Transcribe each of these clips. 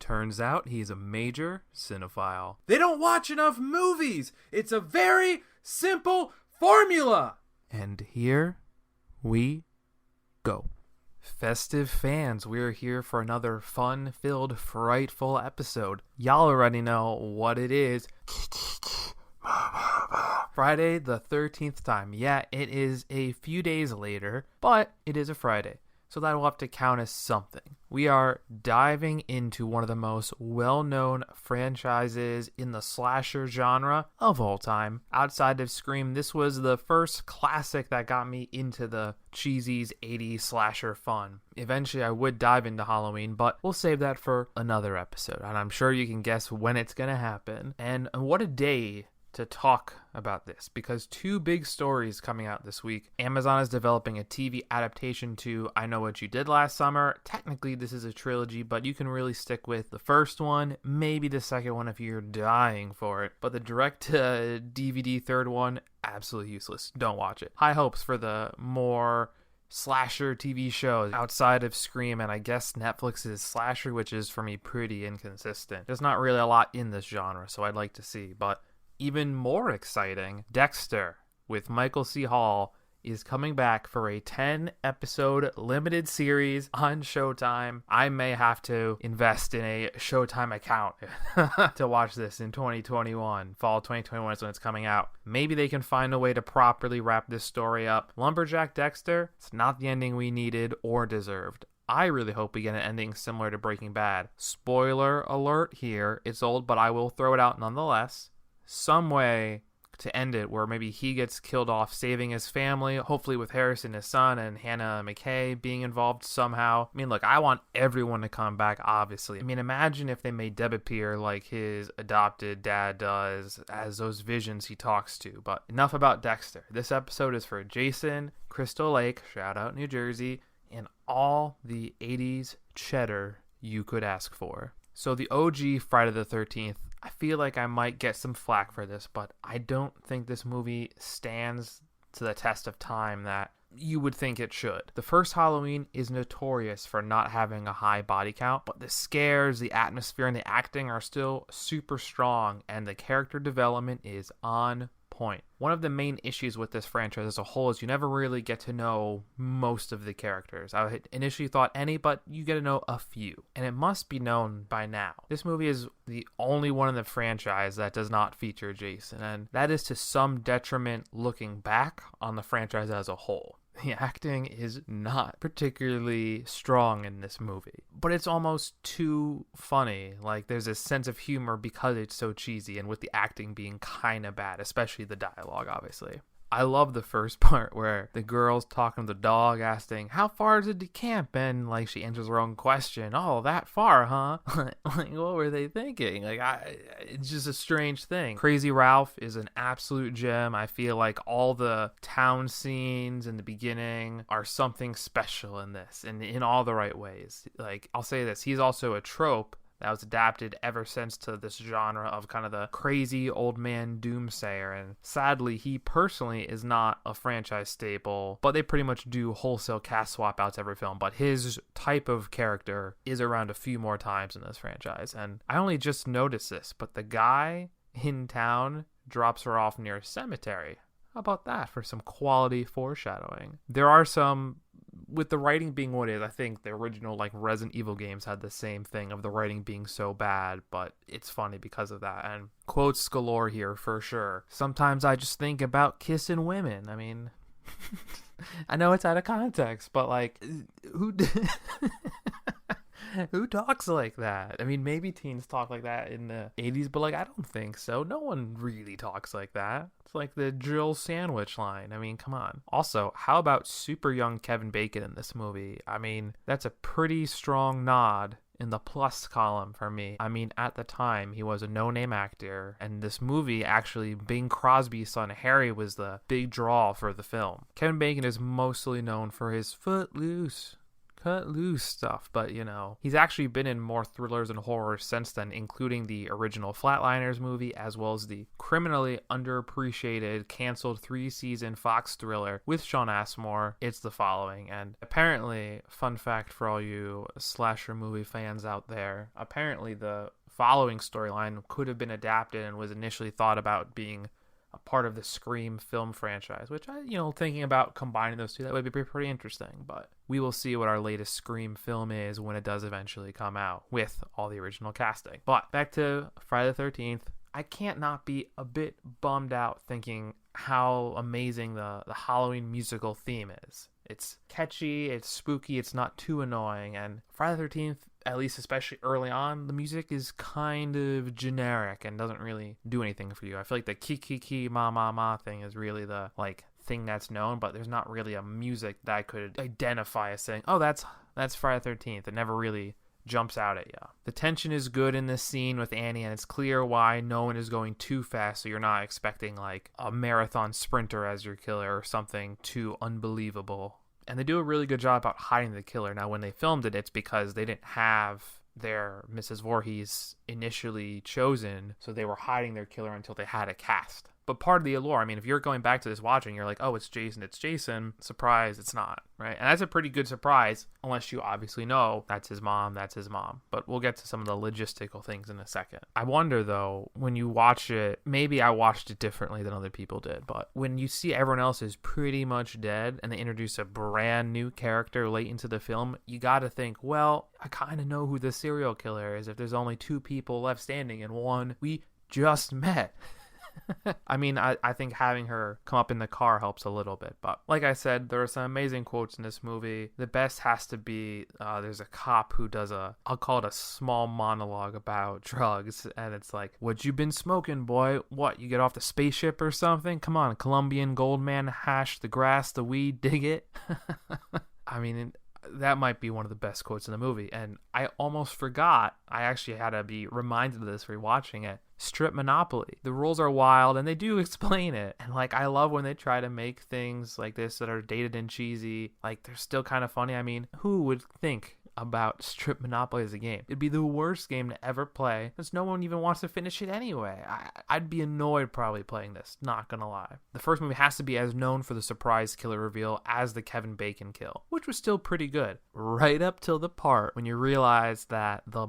Turns out he's a major cinephile. They don't watch enough movies. It's a very simple formula. And here we go. Festive fans, we're here for another fun-filled, frightful episode. Y'all already know what it is. Friday the 13th time. Yeah, it is a few days later, but it is a Friday, so that will have to count as something. We are diving into one of the most well-known franchises in the slasher genre of all time. Outside of Scream, this was the first classic that got me into the cheesy 80s slasher fun. Eventually, I would dive into Halloween, but we'll save that for another episode, and I'm sure you can guess when it's going to happen. And what a day to talk about this, because two big stories coming out this week. Amazon is developing a TV adaptation to I Know What You Did Last Summer. Technically this is a trilogy, but you can really stick with the first one, maybe the second one if you're dying for it, but the direct to DVD third one, absolutely useless. Don't watch it. High hopes for the more slasher TV shows outside of Scream and I guess Netflix's slasher, which is for me pretty inconsistent. There's not really a lot in this genre, so I'd like to see. But even more exciting, Dexter with Michael C. Hall is coming back for a 10-episode limited series on Showtime. I may have to invest in a Showtime account to watch this in 2021. Fall 2021 is when it's coming out. Maybe they can find a way to properly wrap this story up. Lumberjack Dexter, it's not the ending we needed or deserved. I really hope we get an ending similar to Breaking Bad. Spoiler alert here, it's old, but I will throw it out nonetheless. Some way to end it where maybe he gets killed off saving his family, hopefully with Harrison, his son, and Hannah McKay being involved somehow. I mean, look, I want everyone to come back, obviously. I mean, imagine if they made Deb appear like his adopted dad does as those visions he talks to. But enough about Dexter. This episode is for Jason, Crystal Lake, shout out New Jersey, and all the 80s cheddar you could ask for. So the OG Friday the 13th, I feel like I might get some flack for this, but I don't think this movie stands to the test of time that you would think it should. The first Halloween is notorious for not having a high body count, but the scares, the atmosphere, and the acting are still super strong, and the character development is on point. One of the main issues with this franchise as a whole is you never really get to know most of the characters. I initially thought any, but you get to know a few. And it must be known by now. This movie is the only one in the franchise that does not feature Jason, and that is to some detriment looking back on the franchise as a whole. The acting is not particularly strong in this movie, but it's almost too funny. Like, there's a sense of humor because it's so cheesy, and with the acting being kind of bad, especially the dialogue, obviously. I love the first part where the girl's talking to the dog, asking, how far is it to camp? And, like, she answers her own question. Oh, that far, huh? Like, what were they thinking? Like, it's just a strange thing. Crazy Ralph is an absolute gem. I feel like all the town scenes in the beginning are something special in this, and in all the right ways. Like, I'll say this, he's also a trope that was adapted ever since to this genre of kind of the crazy old man doomsayer, and sadly he personally is not a franchise staple, but they pretty much do wholesale cast swap outs every film. But his type of character is around a few more times in this franchise, and I only just noticed this, but the guy in town drops her off near a cemetery. How about that for some quality foreshadowing? There are some, with the writing being what it is, I think the original like Resident Evil games had the same thing of the writing being so bad, but it's funny because of that. And quotes galore here for sure. Sometimes I just think about kissing women. I mean, I know it's out of context, but like, who talks like that? I mean, maybe teens talk like that in the 80s, but like, I don't think so. No one really talks like that. It's like the Jill sandwich line. I mean, come on. Also, how about super young Kevin Bacon in this movie? I mean, that's a pretty strong nod in the plus column for me. I mean, at the time, he was a no-name actor, and this movie, actually, Bing Crosby's son Harry was the big draw for the film. Kevin Bacon is mostly known for his Footloose cut loose stuff, but he's actually been in more thrillers and horrors since then, including the original Flatliners movie, as well as the criminally underappreciated, canceled 3-season Fox thriller with Sean Asmore, It's the Following. And apparently, fun fact for all you slasher movie fans out there, apparently the Following storyline could have been adapted and was initially thought about being a part of the Scream film franchise, which thinking about combining those two, that would be pretty interesting. But we will see what our latest Scream film is when it does eventually come out with all the original casting. But back to Friday the 13th, I can't not be a bit bummed out thinking how amazing the Halloween musical theme is. It's catchy, it's spooky, it's not too annoying, and Friday the 13th, at least especially early on, the music is kind of generic and doesn't really do anything for you. I feel like the ki ma ma ma thing is really the thing that's known, but there's not really a music that I could identify as saying, oh, that's Friday the 13th. It never really jumps out at you. The tension is good in this scene with Annie, and it's clear why no one is going too fast, so you're not expecting a marathon sprinter as your killer or something too unbelievable. And they do a really good job about hiding the killer. Now, when they filmed it, it's because they didn't have their Mrs. Voorhees initially chosen, so they were hiding their killer until they had a cast. But part of the allure, I mean, if you're going back to this watching, you're like, oh, it's Jason. Surprise, it's not, right? And that's a pretty good surprise, unless you obviously know that's his mom. But we'll get to some of the logistical things in a second. I wonder, though, when you watch it, maybe I watched it differently than other people did, but when you see everyone else is pretty much dead and they introduce a brand new character late into the film, you gotta think, well, I kind of know who the serial killer is if there's only 2 people left standing and one we just met. I mean, I think having her come up in the car helps a little bit. But like I said, there are some amazing quotes in this movie. The best has to be there's a cop who does I'll call it a small monologue about drugs. And it's like, what you been smoking, boy? What, you get off the spaceship or something? Come on, Colombian gold man, hash the grass, the weed, dig it. I mean, that might be one of the best quotes in the movie. And I almost forgot. I actually had to be reminded of this rewatching it. Strip Monopoly. The rules are wild and they do explain it. And I love when they try to make things like this that are dated and cheesy. They're still kind of funny. I mean, who would think about Strip Monopoly as a game? It'd be the worst game to ever play because no one even wants to finish it anyway. I'd be annoyed probably playing this, not gonna lie. The first movie has to be as known for the surprise killer reveal as the Kevin Bacon kill, which was still pretty good. Right up till the part when you realize that the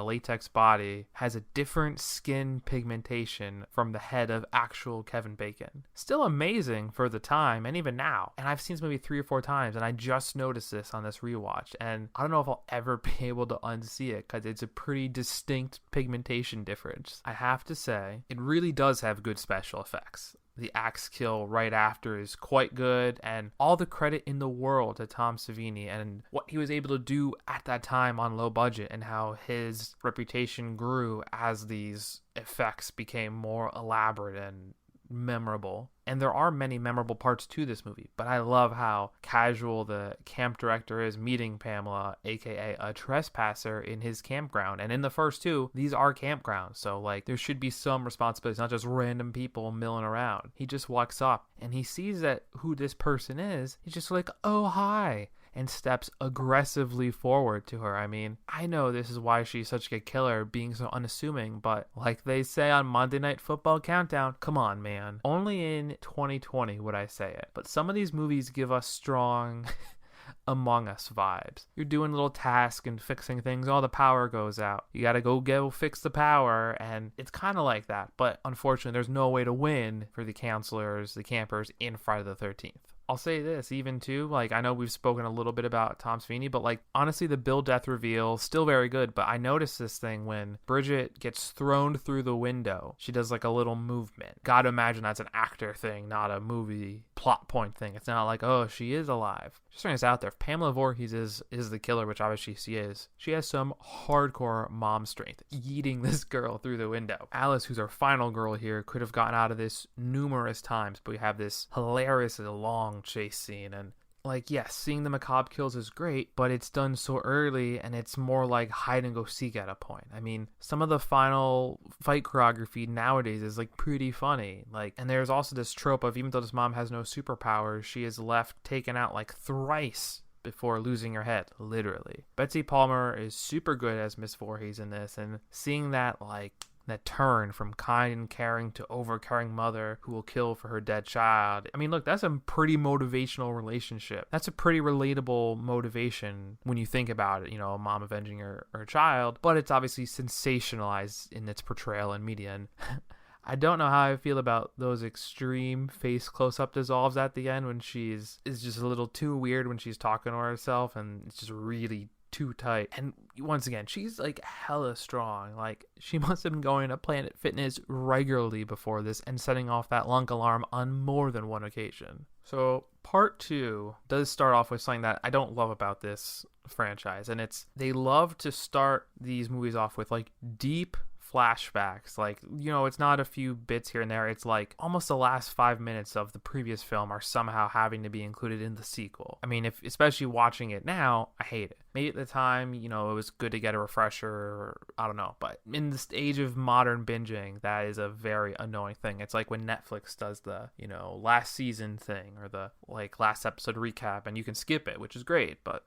latex body, has a different skin pigmentation from the head of actual Kevin Bacon. Still amazing for the time and even now. And I've seen this movie 3 or 4 times and I just noticed this on this rewatch. And I don't know if I'll ever be able to unsee it because it's a pretty distinct pigmentation difference. I have to say, it really does have good special effects. The axe kill right after is quite good, and all the credit in the world to Tom Savini and what he was able to do at that time on low budget and how his reputation grew as these effects became more elaborate and memorable. And there are many memorable parts to this movie, but I love how casual the camp director is meeting Pamela, aka a trespasser, in his campground. And in the first 2, these are campgrounds, so there should be some responsibility. It's not just random people milling around. He just walks up and he sees that who this person is. He's just like, oh, hi, and steps aggressively forward to her. I mean, I know this is why she's such a killer, being so unassuming, but like they say on Monday Night Football Countdown, come on, man. Only in 2020 would I say it, but some of these movies give us strong Among Us vibes. You're doing a little task and fixing things, the power goes out. You gotta go fix the power, and it's kind of like that, but unfortunately there's no way to win for the counselors, the campers in Friday the 13th. I'll say this, even too, I know we've spoken a little bit about Tom Savini, but honestly, the Bill Death reveal, still very good, but I noticed this thing when Bridget gets thrown through the window. She does a little movement. Gotta imagine that's an actor thing, not a movie plot point thing. It's not oh, she is alive. Just throwing this out there. If Pamela Voorhees is the killer, which obviously she is, she has some hardcore mom strength, yeeting this girl through the window. Alice, who's our final girl here, could have gotten out of this numerous times, but we have this hilarious long chase scene, and yes, seeing the macabre kills is great, but it's done so early and it's more like hide and go seek at a point. I mean, some of the final fight choreography nowadays is pretty funny. And there's also this trope of, even though this mom has no superpowers, she is left taken out thrice before losing her head, literally. Betsy Palmer is super good as Miss Voorhees in this, and seeing that turn from kind and caring to overcaring mother who will kill for her dead child. I mean, look, that's a pretty motivational relationship. That's a pretty relatable motivation when you think about it, a mom avenging her child, but it's obviously sensationalized in its portrayal in media. And I don't know how I feel about those extreme face close-up dissolves at the end when is just a little too weird when she's talking to herself, and it's just really too tight. And once again, she's hella strong. She must have been going to Planet Fitness regularly before this and setting off that lunk alarm on more than one occasion. So part 2 does start off with something that I don't love about this franchise, and it's they love to start these movies off with deep flashbacks. It's not a few bits here and there. It's almost the last 5 minutes of the previous film are somehow having to be included in the sequel. I mean, especially watching it now, I hate it. Maybe at the time, it was good to get a refresher, or I don't know. But in this age of modern binging, that is a very annoying thing. It's like when Netflix does the, last season thing, or the last episode recap, and you can skip it, which is great. But,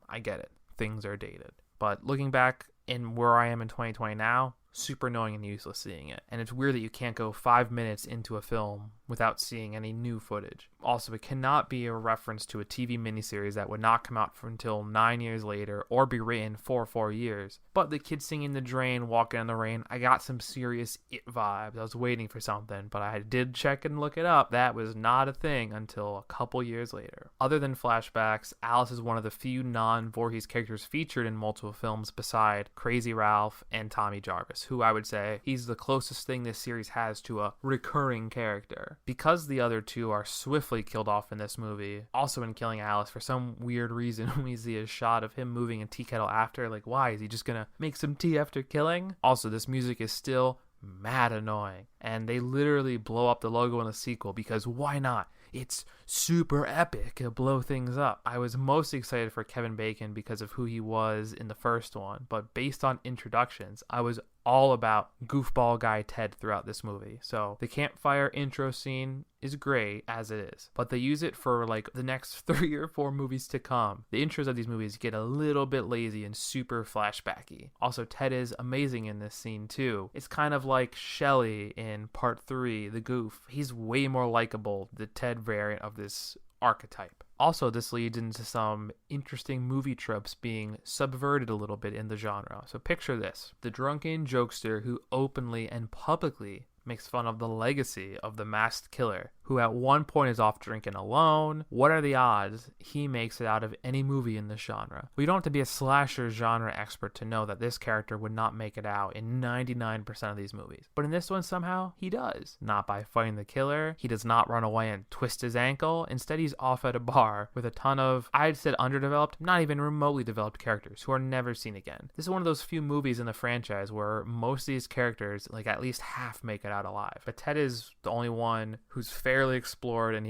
I get it. Things are dated. But looking back in where I am in 2020 now, super annoying and useless seeing it. And it's weird that you can't go 5 minutes into a film without seeing any new footage. Also, it cannot be a reference to a TV miniseries that would not come out until 9 years later or be written for 4 years. But the kid singing the drain, walking in the rain, I got some serious It vibes. I was waiting for something, but I did check and look it up. That was not a thing until a couple years later. Other than flashbacks, Alice is one of the few non-Voorhees characters featured in multiple films beside Crazy Ralph and Tommy Jarvis, who I would say he's the closest thing this series has to a recurring character. Because the other two are swiftly killed off in this movie, also in killing Alice, for some weird reason we see a shot of him moving a tea kettle after. Why? Is he just gonna make some tea after killing? Also, this music is still mad annoying, and they literally blow up the logo in the sequel because why not? It's super epic. It'll blow things up. I was most excited for Kevin Bacon because of who he was in the first one, but based on introductions, I was all about goofball guy Ted throughout this movie. So the campfire intro scene is great as it is, but they use it for the next 3 or 4 movies to come. The intros of these movies get a little bit lazy and super flashbacky. Also, Ted is amazing in this scene too. It's kind of like Shelly in part 3, the goof. He's way more likable, the Ted variant of this archetype. Also, this leads into some interesting movie tropes being subverted a little bit in the genre. So picture this: the drunken jokester who openly and publicly makes fun of the legacy of the masked killer, who at one point is off drinking alone. What are the odds he makes it out of any movie in this genre? We don't have to be a slasher genre expert to know that this character would not make it out in 99% of these movies. But in this one, somehow, he does. Not by fighting the killer. He does not run away and twist his ankle. Instead, he's off at a bar with a ton of, I'd said underdeveloped, not even remotely developed characters who are never seen again. This is one of those few movies in the franchise where most of these characters, at least half, make it out alive. But Ted is the only one who's fairly explored, and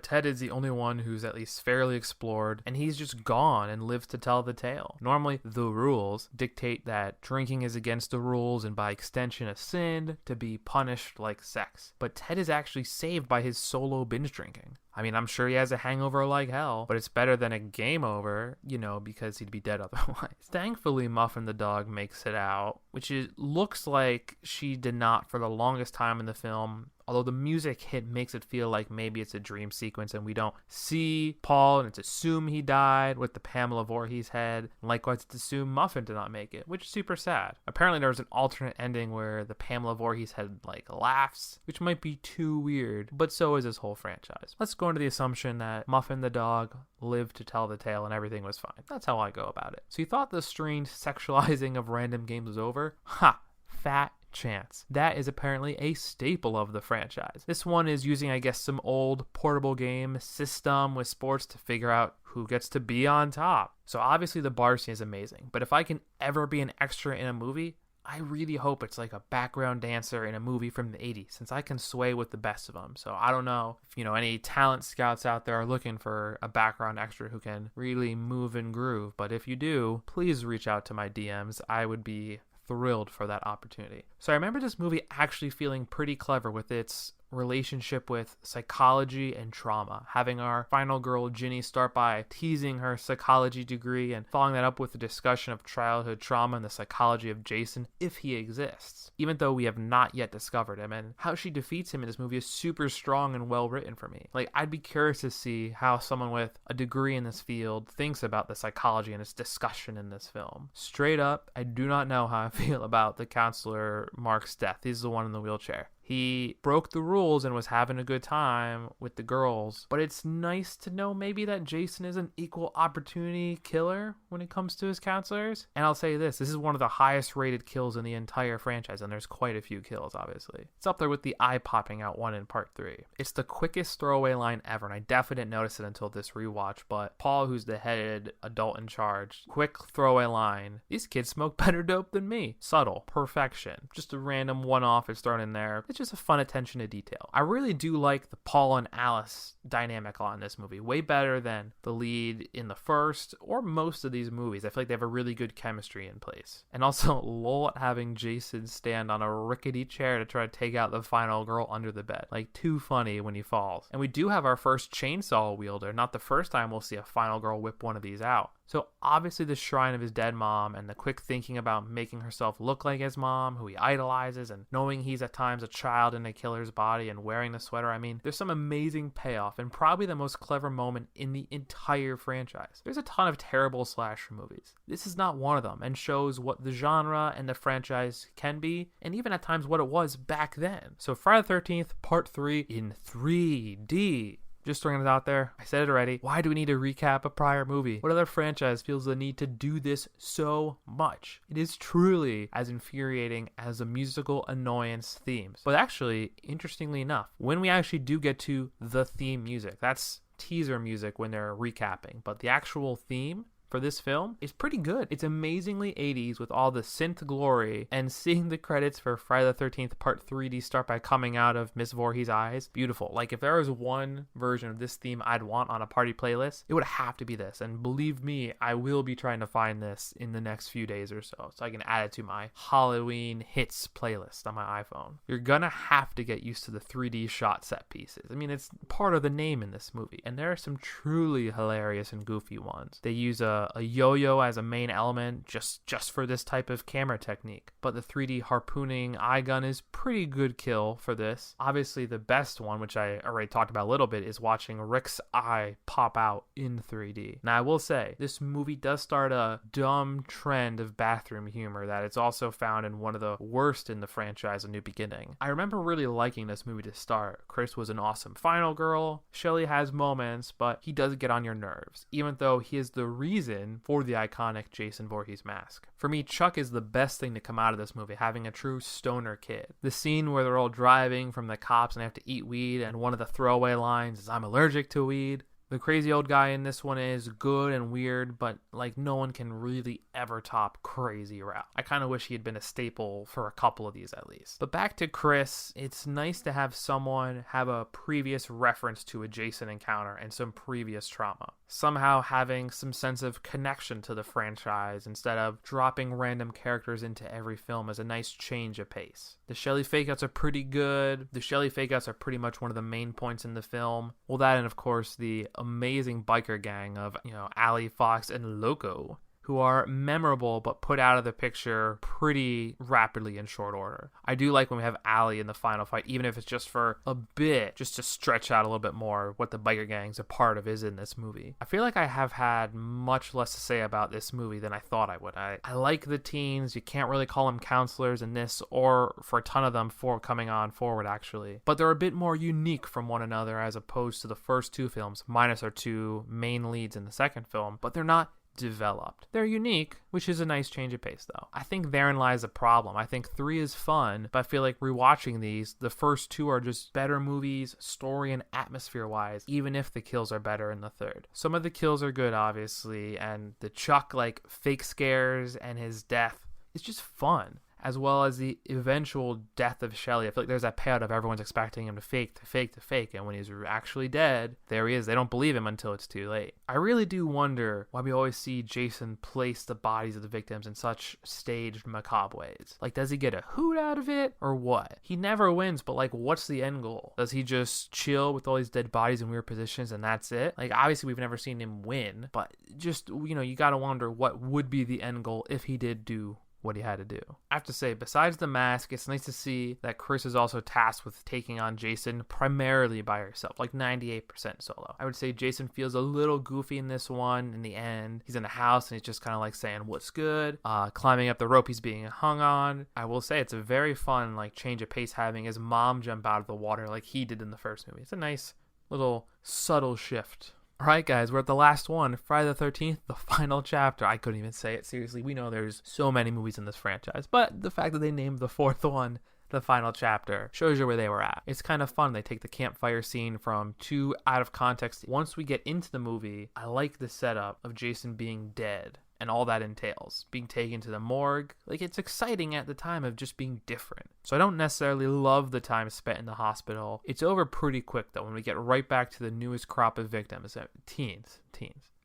Ted is the only one who's at least fairly explored, and he's just gone and lives to tell the tale. Normally, the rules dictate that drinking is against the rules and by extension a sin to be punished like sex. But Ted is actually saved by his solo binge drinking. I mean, I'm sure he has a hangover like hell, but it's better than a game over, because he'd be dead otherwise. Thankfully, Muffin the dog makes it out, which looks like she did not for the longest time in the film. Although the music hit makes it feel like maybe it's a dream sequence and we don't see Paul, and it's assumed he died with the Pamela Voorhees head. Likewise, it's assumed Muffin did not make it, which is super sad. Apparently, there was an alternate ending where the Pamela Voorhees head laughs, which might be too weird, but so is this whole franchise. Let's go into the assumption that Muffin the dog lived to tell the tale and everything was fine. That's how I go about it. So you thought the strange sexualizing of random games was over? Ha! Fat chance. That is apparently a staple of the franchise. This one is using, some old portable game system with sports to figure out who gets to be on top. So obviously the bar scene is amazing, but if I can ever be an extra in a movie, I really hope it's a background dancer in a movie from the 80s, since I can sway with the best of them. So I don't know if, any talent scouts out there are looking for a background extra who can really move and groove, but if you do, please reach out to my DMs. I would be thrilled for that opportunity. So I remember this movie actually feeling pretty clever with its relationship with psychology and trauma. Having our final girl, Ginny, start by teasing her psychology degree and following that up with a discussion of childhood trauma and the psychology of Jason, if he exists, even though we have not yet discovered him. And how she defeats him in this movie is super strong and well written for me. Like, I'd be curious to see how someone with a degree in this field thinks about the psychology and its discussion in this film. Straight up, I do not know how I feel about the counselor Mark's death. He's the one in the wheelchair. He broke the rules and was having a good time with the girls, but it's nice to know maybe that Jason is an equal opportunity killer when it comes to his counselors. And I'll say this is one of the highest rated kills in the entire franchise, and there's quite a few kills, obviously. It's up there with the eye popping out one in part 3. It's the quickest throwaway line ever, and I definitely didn't notice it until this rewatch, but Paul, who's the head adult in charge, quick throwaway line, these kids smoke better dope than me. Subtle. Perfection. Just a random one-off is thrown in there. It's just a fun attention to detail. I really do like the Paul and Alice dynamic on this movie. Way better than the lead in the first or most of these movies. I feel like they have a really good chemistry in place. And also, lol at having Jason stand on a rickety chair to try to take out the final girl under the bed. Like, too funny when he falls. And we do have our first chainsaw wielder. Not the first time we'll see a final girl whip one of these out. So obviously the shrine of his dead mom and the quick thinking about making herself look like his mom, who he idolizes, and knowing he's at times a child in a killer's body and wearing the sweater. I mean, there's some amazing payoff and probably the most clever moment in the entire franchise. There's a ton of terrible slasher movies. This is not one of them and shows what the genre and the franchise can be, and even at times what it was back then. So Friday the 13th, Part 3 in 3D. Just throwing it out there. I said it already. Why do we need to recap a prior movie? What other franchise feels the need to do this so much? It is truly as infuriating as the musical annoyance themes. But actually, interestingly enough, when we actually do get to the theme music, that's teaser music when they're recapping. But the actual theme for this film is pretty good. It's amazingly 80s with all the synth glory, and seeing the credits for Friday the 13th Part 3D start by coming out of Miss Voorhees' eyes, beautiful. Like, if there was one version of this theme I'd want on a party playlist, it would have to be this. And believe me, I will be trying to find this in the next few days or so I can add it to my Halloween hits playlist on my iPhone. You're gonna have to get used to the 3D shot set pieces. I mean, it's part of the name in this movie, and there are some truly hilarious and goofy ones. They use a yo-yo as a main element just for this type of camera technique. But the 3D harpooning eye gun is pretty good kill for this. Obviously the best one, which I already talked about a little bit, is watching Rick's eye pop out in 3D. Now I will say, this movie does start a dumb trend of bathroom humor that it's also found in one of the worst in the franchise, A New Beginning. I remember really liking this movie to start. Chris was an awesome final girl. Shelley has moments, but he does get on your nerves, even though he is the reason for the iconic Jason Voorhees mask. For me, Chuck is the best thing to come out of this movie, having a true stoner kid. The scene where they're all driving from the cops and they have to eat weed, and one of the throwaway lines is, "I'm allergic to weed." The crazy old guy in this one is good and weird, but like no one can really ever top Crazy Ralph. I kind of wish he had been a staple for a couple of these at least. But back to Chris, it's nice to have someone have a previous reference to a Jason encounter and some previous trauma. Somehow having some sense of connection to the franchise instead of dropping random characters into every film is a nice change of pace. The Shelley fake-outs are pretty good. The Shelley fake-outs are pretty much one of the main points in the film. Well, that and of course the amazing biker gang of, Allie, Fox, and Loco, who are memorable but put out of the picture pretty rapidly in short order. I do like when we have Allie in the final fight, even if it's just for a bit, just to stretch out a little bit more what the biker gang's a part of is in this movie. I feel like I have had much less to say about this movie than I thought I would. I like the teens. You can't really call them counselors in this, or for a ton of them for coming on forward actually. But they're a bit more unique from one another as opposed to the first two films, minus our two main leads in the second film, but they're not developed. They're unique, which is a nice change of pace though. I think therein lies a problem. I think 3 is fun, but I feel like rewatching these, the first 2 are just better movies, story and atmosphere wise, even if the kills are better in the third. Some of the kills are good obviously, and the Chuck fake scares and his death is just fun. as well as the eventual death of Shelly. I feel like there's that payout of everyone's expecting him to fake, and when he's actually dead, there he is. They don't believe him until it's too late. I really do wonder why we always see Jason place the bodies of the victims in such staged, macabre ways. Like, does he get a hoot out of it, or what? He never wins, but like, what's the end goal? Does he just chill with all these dead bodies in weird positions and that's it? Like, obviously we've never seen him win, but just, you gotta wonder what would be the end goal if he did do what he had to do. I have to say, besides the mask, it's nice to see that Chris is also tasked with taking on Jason primarily by herself, like 98% solo. I would say Jason feels a little goofy in this one. In the end, he's in the house and he's just kind of like saying, what's good? Climbing up the rope he's being hung on. I will say it's a very fun like change of pace having his mom jump out of the water like he did in the first movie. It's a nice little subtle shift. Alright guys, we're at the last one, Friday the 13th, the final chapter. I couldn't even say it, seriously. We know there's so many movies in this franchise, but the fact that they named the fourth one the final chapter shows you where they were at. It's kind of fun. They take the campfire scene from two out of context. Once we get into the movie, I like the setup of Jason being dead and all that entails, being taken to the morgue. Like, it's exciting at the time of just being different. So I don't necessarily love the time spent in the hospital. It's over pretty quick though when we get right back to the newest crop of victims, teens.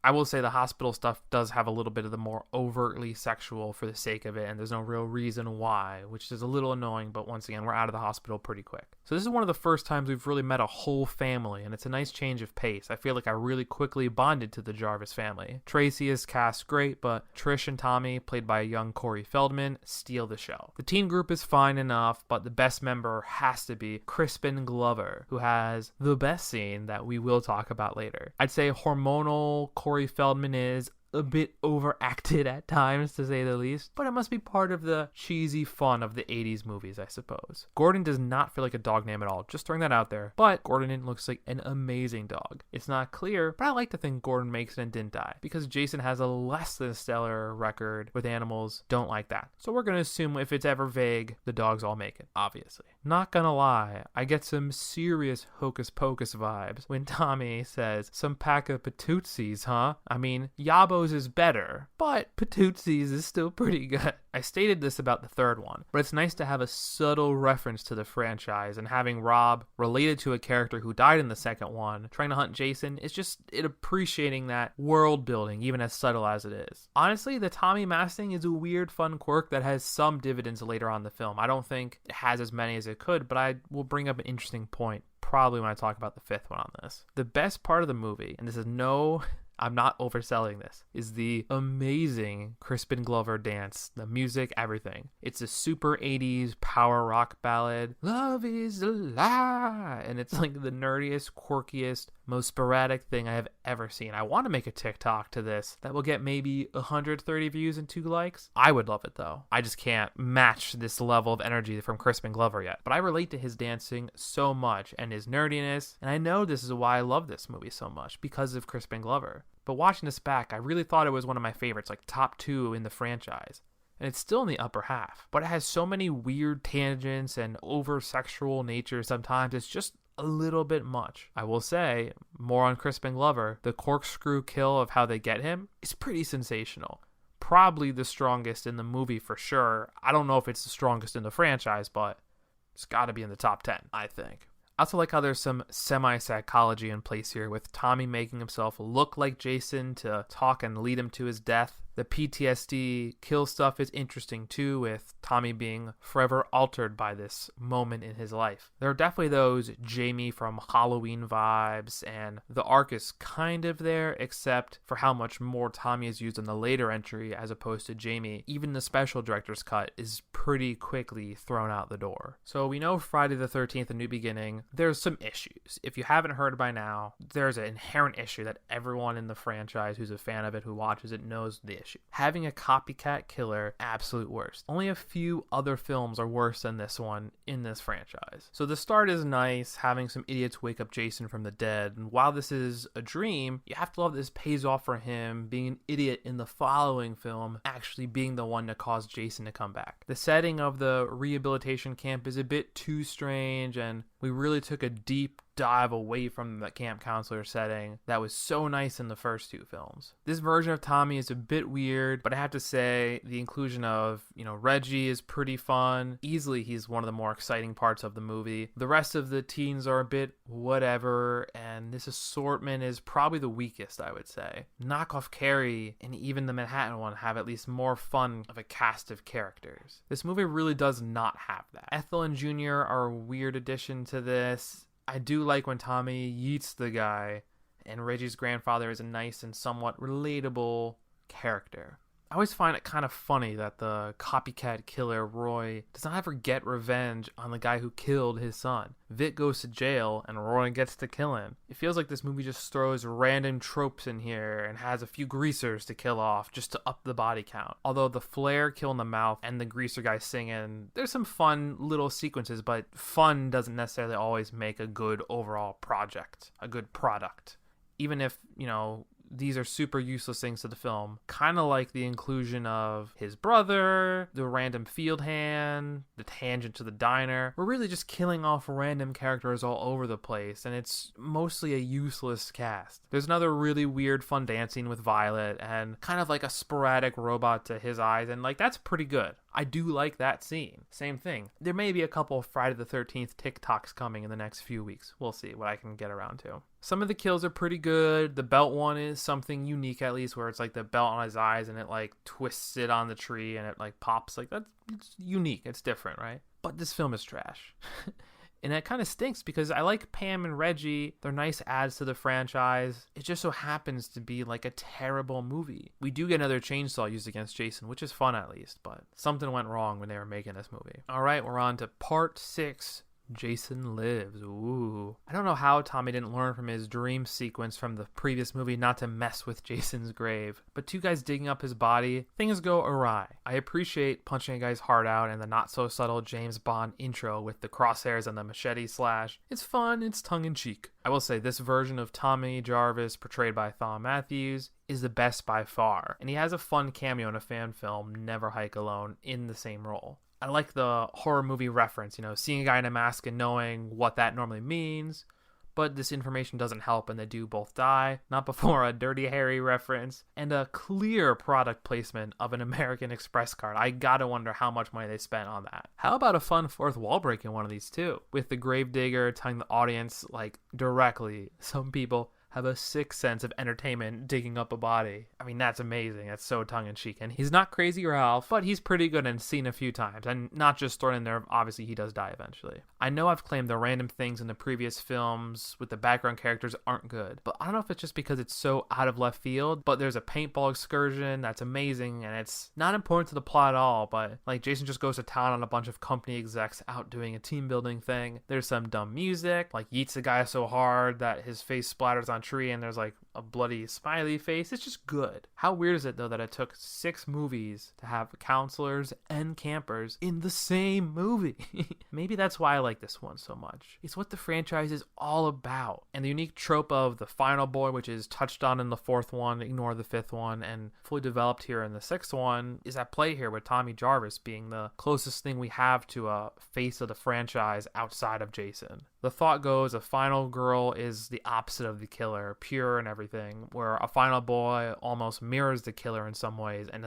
I will say the hospital stuff does have a little bit of the more overtly sexual for the sake of it, and there's no real reason why, which is a little annoying, but once again, we're out of the hospital pretty quick. So this is one of the first times we've really met a whole family, and it's a nice change of pace. I feel like I really quickly bonded to the Jarvis family. Tracy is cast great, but Trish and Tommy, played by a young Corey Feldman, steal the show. The teen group is fine enough, but the best member has to be Crispin Glover, who has the best scene that we will talk about later. I'd say hormonal Corey Feldman is a bit overacted at times, to say the least, but it must be part of the cheesy fun of the 80s movies, I suppose. Gordon does not feel like a dog name at all, just throwing that out there, but Gordon looks like an amazing dog. It's not clear, but I like to think Gordon makes it and didn't die, because Jason has a less than stellar record with animals. Don't like that. So we're gonna assume if it's ever vague, the dogs all make it, obviously. Not gonna lie, I get some serious Hocus Pocus vibes when Tommy says, some pack of Patootsies, huh? I mean, Yabos is better, but Patootsies is still pretty good. I stated this about the third one, but it's nice to have a subtle reference to the franchise, and having Rob related to a character who died in the second one, trying to hunt Jason, is just appreciating that world building, even as subtle as it is. Honestly, the Tommy masking is a weird, fun quirk that has some dividends later on in the film. I don't think it has as many as it could, but I will bring up an interesting point probably when I talk about the fifth one on this. The best part of the movie, and this is I'm not overselling this, is the amazing Crispin Glover dance, the music, everything. It's a super 80s power rock ballad, Love is a Lie, and it's like the nerdiest, quirkiest, most sporadic thing I have ever seen. I want to make a TikTok to this that will get maybe 130 views and 2 likes. I would love it though. I just can't match this level of energy from Crispin Glover yet. But I relate to his dancing so much and his nerdiness, and I know this is why I love this movie so much, because of Crispin Glover. But watching this back, I really thought it was one of my favorites, like top 2 in the franchise. And it's still in the upper half. But it has so many weird tangents and over-sexual nature sometimes. It's just a little bit much. I will say, more on Crispin Glover, the corkscrew kill of how they get him is pretty sensational. Probably the strongest in the movie for sure. I don't know if it's the strongest in the franchise, but it's got to be in the top 10, I think. I also like how there's some semi-psychology in place here, with Tommy making himself look like Jason to talk and lead him to his death. The PTSD kill stuff is interesting too, with Tommy being forever altered by this moment in his life. There are definitely those Jamie from Halloween vibes, and the arc is kind of there, except for how much more Tommy is used in the later entry as opposed to Jamie. Even the special director's cut is pretty quickly thrown out the door. So we know Friday the 13th, A New Beginning, there's some issues. If you haven't heard by now, there's an inherent issue that everyone in the franchise who's a fan of it, who watches it, knows the issue. Having a copycat killer, absolute worst. Only a few other films are worse than this one in this franchise. So the start is nice, having some idiots wake up Jason from the dead, and while this is a dream, you have to love this pays off for him being an idiot in the following film, actually being the one to cause Jason to come back. The setting of the rehabilitation camp is a bit too strange, and we really took a deep dive away from the camp counselor setting that was so nice in the first two films. This version of Tommy is a bit weird, but I have to say the inclusion of, Reggie is pretty fun. Easily he's one of the more exciting parts of the movie. The rest of the teens are a bit whatever, and this assortment is probably the weakest, I would say. Knockoff Carrie and even the Manhattan one have at least more fun of a cast of characters. This movie really does not have that. Ethel and Junior are a weird addition to this. I do like when Tommy yeets the guy, and Reggie's grandfather is a nice and somewhat relatable character. I always find it kind of funny that the copycat killer, Roy, does not ever get revenge on the guy who killed his son. Vic goes to jail, and Roy gets to kill him. It feels like this movie just throws random tropes in here and has a few greasers to kill off just to up the body count. Although the Flair kill in the mouth and the greaser guy singing, there's some fun little sequences, but fun doesn't necessarily always make a good overall project, a good product. Even if, these are super useless things to the film. Kind of like the inclusion of his brother, the random field hand, the tangent to the diner. We're really just killing off random characters all over the place, and it's mostly a useless cast. There's another really weird fun dance scene with Violet, and kind of like a sporadic robot to his eyes, and that's pretty good. I do like that scene. Same thing. There may be a couple of Friday the 13th TikToks coming in the next few weeks. We'll see what I can get around to. Some of the kills are pretty good. The belt one is something unique, at least, where it's like the belt on his eyes and it twists it on the tree and it pops. It's unique. It's different, right? But this film is trash. And it kind of stinks because I like Pam and Reggie. They're nice adds to the franchise. It just so happens to be a terrible movie. We do get another chainsaw used against Jason, which is fun at least, but something went wrong when they were making this movie. All right, we're on to part 6. Jason Lives. Ooh. I don't know how Tommy didn't learn from his dream sequence from the previous movie not to mess with Jason's grave. But two guys digging up his body, things go awry. I appreciate punching a guy's heart out and the not so subtle James Bond intro with the crosshairs and the machete slash. It's fun, it's tongue-in-cheek. I will say this version of Tommy Jarvis, portrayed by Thom Matthews, is the best by far. And he has a fun cameo in a fan film, Never Hike Alone, in the same role. I like the horror movie reference, seeing a guy in a mask and knowing what that normally means, but this information doesn't help and they do both die, not before a Dirty Harry reference, and a clear product placement of an American Express card. I gotta wonder how much money they spent on that. How about a fun fourth wall break in one of these too, with the gravedigger telling the audience, directly, some people have a sixth sense of entertainment digging up a body. I mean, that's amazing. That's so tongue-in-cheek. And he's not Crazy Ralph, but he's pretty good and seen a few times. And not just thrown in there, obviously he does die eventually. I know I've claimed the random things in the previous films with the background characters aren't good, but I don't know if it's just because it's so out of left field, but there's a paintball excursion that's amazing, and it's not important to the plot at all, but Jason just goes to town on a bunch of company execs out doing a team building thing. There's some dumb music, yeets the guy so hard that his face splatters on tree and there's a bloody smiley face. It's just good. How weird is it though that it took 6 movies to have counselors and campers in the same movie? Maybe that's why I like this one so much. It's what the franchise is all about. And the unique trope of the final boy, which is touched on in the 4th one, ignore the 5th one, and fully developed here in the 6th one, is at play here with Tommy Jarvis being the closest thing we have to a face of the franchise outside of Jason. The thought goes a final girl is the opposite of the killer, pure and everything, where a final boy almost mirrors the killer in some ways and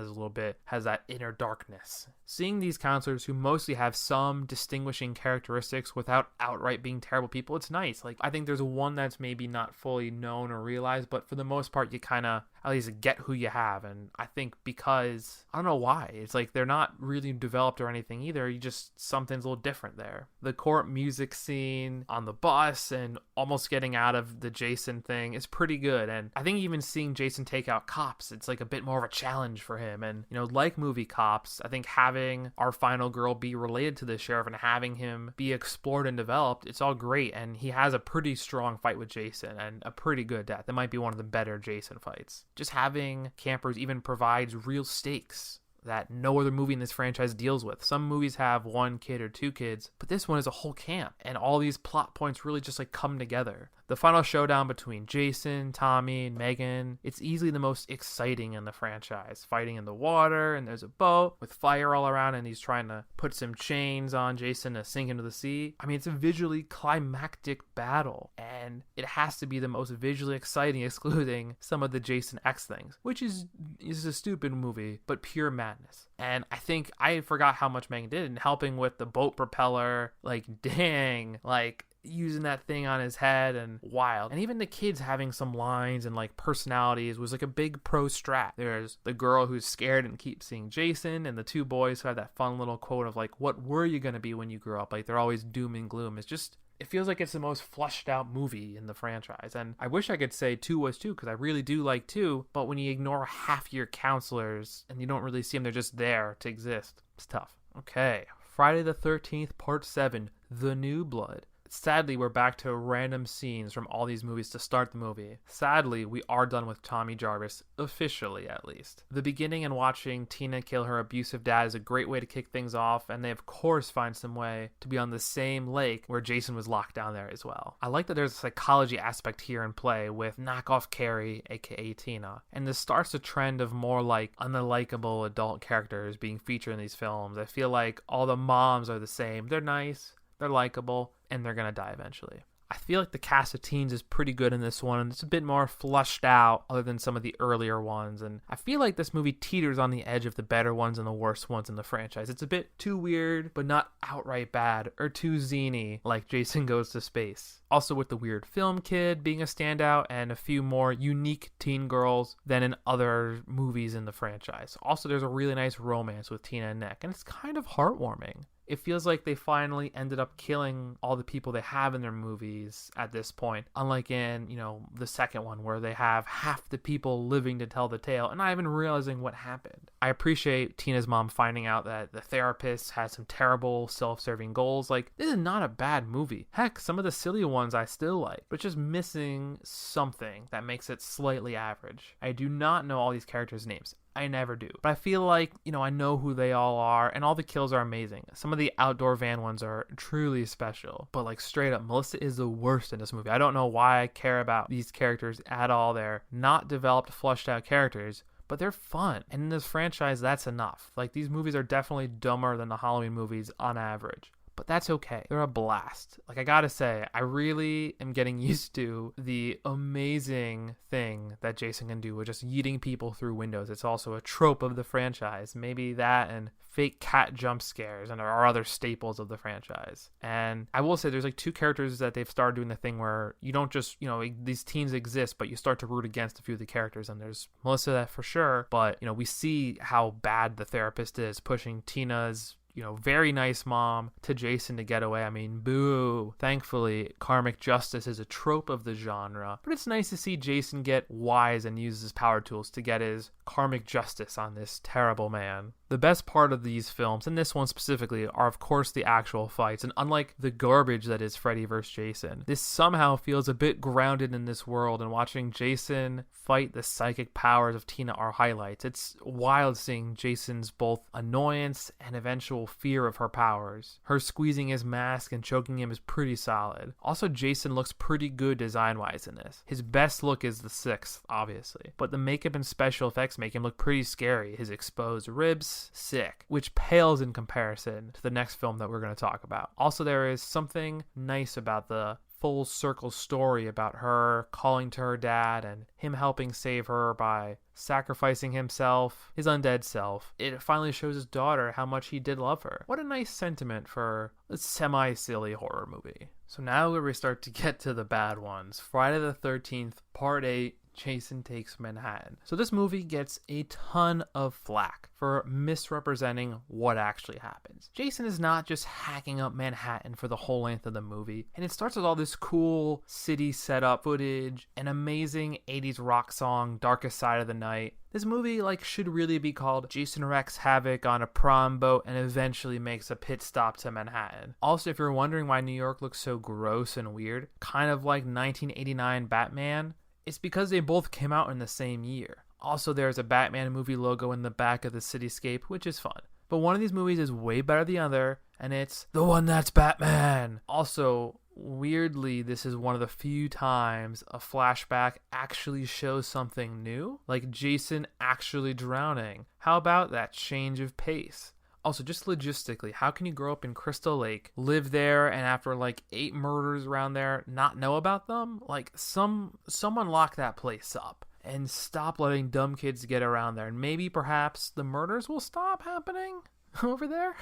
has that inner darkness. Seeing these counselors who mostly have some distinguishing characteristics without outright being terrible people, it's nice. I think there's one that's maybe not fully known or realized, but for the most part, you kind of at least get who you have. And I think because, I don't know why, it's they're not really developed or anything either. Something's a little different there. The court music scene on the bus and almost getting out of the Jason thing is pretty good. And I think even seeing Jason take out cops, it's a bit more of a challenge for him. And, like movie Cops, I think having our final girl be related to the sheriff and having him be explored and developed, it's all great. And he has a pretty strong fight with Jason and a pretty good death. It might be one of the better Jason fights. Just having campers even provides real stakes that no other movie in this franchise deals with. Some movies have 1 kid or 2 kids, but this one is a whole camp, and all these plot points really just come together. The final showdown between Jason, Tommy, and Megan, it's easily the most exciting in the franchise. Fighting in the water, and there's a boat with fire all around, and he's trying to put some chains on Jason to sink into the sea. I mean, it's a visually climactic battle, and it has to be the most visually exciting, excluding some of the Jason X things, which is a stupid movie, but pure madness. And I think I forgot how much Megan did in helping with the boat propeller. Like, dang, like using that thing on his head, and wild. And even the kids having some lines and like personalities was like a big pro strat. There's the girl who's scared and keeps seeing Jason, and the two boys who have that fun little quote of like, what were you going to be when you grow up? Like, they're always doom and gloom. It feels like it's the most fleshed out movie in the franchise. And I wish I could say 2 was 2, because I really do like 2, but when you ignore half your counselors and you don't really see them, they're just there to exist. It's tough. Okay, Friday the 13th, Part 7, The New Blood. Sadly, we're back to random scenes from all these movies to start the movie. Sadly, we are done with Tommy Jarvis, officially at least. The beginning and watching Tina kill her abusive dad is a great way to kick things off, and they of course find some way to be on the same lake where Jason was locked down there as well. I like that there's a psychology aspect here in play with knockoff Carrie, aka Tina, and this starts a trend of more like unlikable adult characters being featured in these films. I feel like all the moms are the same. They're nice, they're likable, and they're gonna die eventually. I feel like the cast of teens is pretty good in this one, and it's a bit more fleshed out other than some of the earlier ones, and I feel like this movie teeters on the edge of the better ones and the worst ones in the franchise. It's a bit too weird, but not outright bad, or too zany like Jason Goes to Space. Also with the weird film kid being a standout, and a few more unique teen girls than in other movies in the franchise. Also, there's a really nice romance with Tina and Nick, and it's kind of heartwarming. It feels like they finally ended up killing all the people they have in their movies at this point. Unlike in, the second one where they have half the people living to tell the tale and not even realizing what happened. I appreciate Tina's mom finding out that the therapist had some terrible self-serving goals. Like, this is not a bad movie. Heck, some of the silly ones I still like, but just missing something that makes it slightly average. I do not know all these characters' names. I never do. But I feel like, I know who they all are, and all the kills are amazing. Some of the outdoor van ones are truly special. But like, straight up, Melissa is the worst in this movie. I don't know why I care about these characters at all. They're not developed, fleshed out characters, but they're fun. And in this franchise, that's enough. Like, these movies are definitely dumber than the Halloween movies on average. But that's okay. They're a blast. Like, I gotta say, I really am getting used to the amazing thing that Jason can do with just yeeting people through windows. It's also a trope of the franchise. Maybe that and fake cat jump scares and are other staples of the franchise. And I will say there's like 2 characters that they've started doing the thing where you don't just, these teens exist, but you start to root against a few of the characters. And there's Melissa for sure. But, we see how bad the therapist is, pushing Tina's very nice mom to Jason to get away. I mean, boo. Thankfully, karmic justice is a trope of the genre, but it's nice to see Jason get wise and use his power tools to get his karmic justice on this terrible man. The best part of these films, and this one specifically, are of course the actual fights, and unlike the garbage that is Freddy vs. Jason, this somehow feels a bit grounded in this world, and watching Jason fight the psychic powers of Tina are highlights. It's wild seeing Jason's both annoyance and eventual fear of her powers. Her squeezing his mask and choking him is pretty solid. Also, Jason looks pretty good design-wise in this. His best look is the 6th, obviously, but the makeup and special effects make him look pretty scary. His exposed ribs, sick, which pales in comparison to the next film that we're going to talk about. Also, there is something nice about the full circle story about her calling to her dad and him helping save her by sacrificing himself, his undead self. It finally shows his daughter how much he did love her. What a nice sentiment for a semi-silly horror movie. So now we start to get to the bad ones. Friday the 13th, Part 8, Jason Takes Manhattan. So this movie gets a ton of flack for misrepresenting what actually happens. Jason is not just hacking up Manhattan for the whole length of the movie, and it starts with all this cool city setup footage, an amazing 80s rock song, Darkest Side of the Night. This movie should really be called Jason wreaks havoc on a prom boat and eventually makes a pit stop to Manhattan. Also, if you're wondering why New York looks so gross and weird, kind of like 1989 Batman, it's because they both came out in the same year. Also, there's a Batman movie logo in the back of the cityscape, which is fun. But one of these movies is way better than the other, and it's The One That's Batman. Also, weirdly, this is one of the few times a flashback actually shows something new, like Jason actually drowning. How about that change of pace? Also, just logistically, how can you grow up in Crystal Lake, live there, and after like 8 murders around there, not know about them? Like, someone lock that place up and stop letting dumb kids get around there, and maybe perhaps the murders will stop happening over there.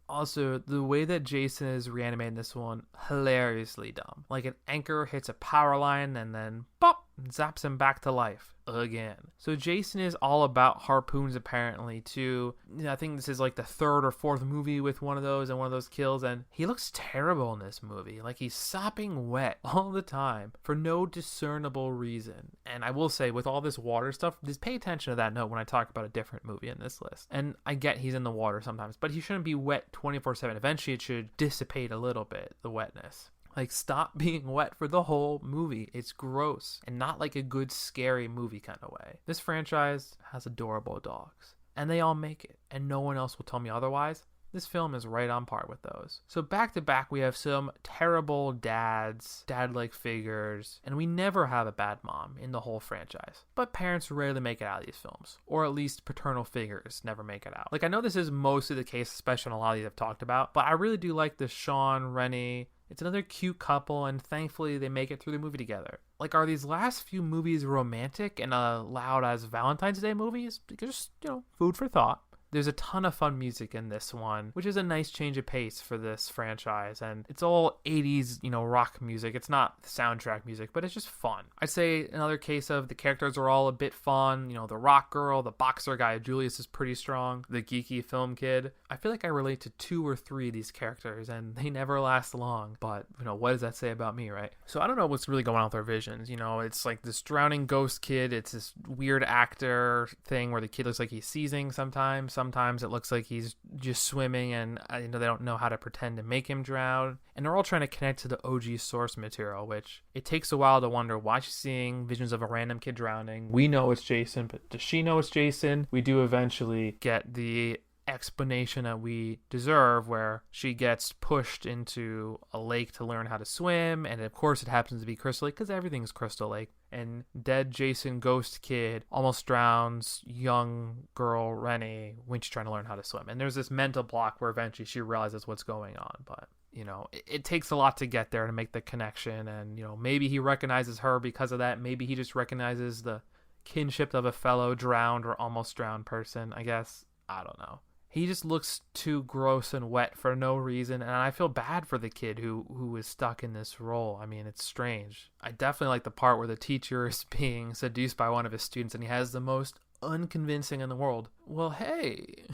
Also, the way that Jason is reanimating this one, hilariously dumb. Like an anchor hits a power line and then pop, zaps him back to life again. So Jason is all about harpoons apparently too. I think this is like the 3rd or 4th movie with one of those and one of those kills, and he looks terrible in this movie. Like he's sopping wet all the time for no discernible reason. And I will say, with all this water stuff, just pay attention to that note when I talk about a different movie in this list. And I get he's in the water sometimes, but he shouldn't be wet 24/7. Eventually it should dissipate a little bit, the wetness. Like, stop being wet for the whole movie. It's gross, and not like a good scary movie kind of way. This franchise has adorable dogs, and they all make it, and no one else will tell me otherwise. This film is right on par with those. So back to back, we have some terrible dad-like figures, and we never have a bad mom in the whole franchise. But parents rarely make it out of these films, or at least paternal figures never make it out. Like, I know this is mostly the case, especially on a lot of these I've talked about, but I really do like the Sean, Rennie. It's another cute couple, and thankfully they make it through the movie together. Like, are these last few movies romantic and allowed as Valentine's Day movies? Just, food for thought. There's a ton of fun music in this one, which is a nice change of pace for this franchise. And it's all 80s, rock music. It's not soundtrack music, but it's just fun. I'd say another case of the characters are all a bit fun. The rock girl, the boxer guy, Julius is pretty strong. The geeky film kid. I feel like I relate to 2 or 3 of these characters, and they never last long. But, what does that say about me, right? So I don't know what's really going on with their visions. It's like this drowning ghost kid. It's this weird actor thing where the kid looks like he's seizing sometimes. Sometimes it looks like he's just swimming, and they don't know how to pretend to make him drown. And they're all trying to connect to the OG source material, which it takes a while to wonder why she's seeing visions of a random kid drowning. We know it's Jason, but does she know it's Jason? We do eventually get the explanation that we deserve, where she gets pushed into a lake to learn how to swim, and of course it happens to be Crystal Lake because everything's Crystal Lake. And dead Jason ghost kid almost drowns young girl Rennie when she's trying to learn how to swim. And there's this mental block where eventually she realizes what's going on, but it takes a lot to get there to make the connection. And maybe he recognizes her because of that. Maybe he just recognizes the kinship of a fellow drowned or almost drowned person, I guess. I don't know. He just looks too gross and wet for no reason, and I feel bad for the kid who is stuck in this role. I mean, it's strange. I definitely like the part where the teacher is being seduced by one of his students, and he has the most unconvincing in the world. Well, hey,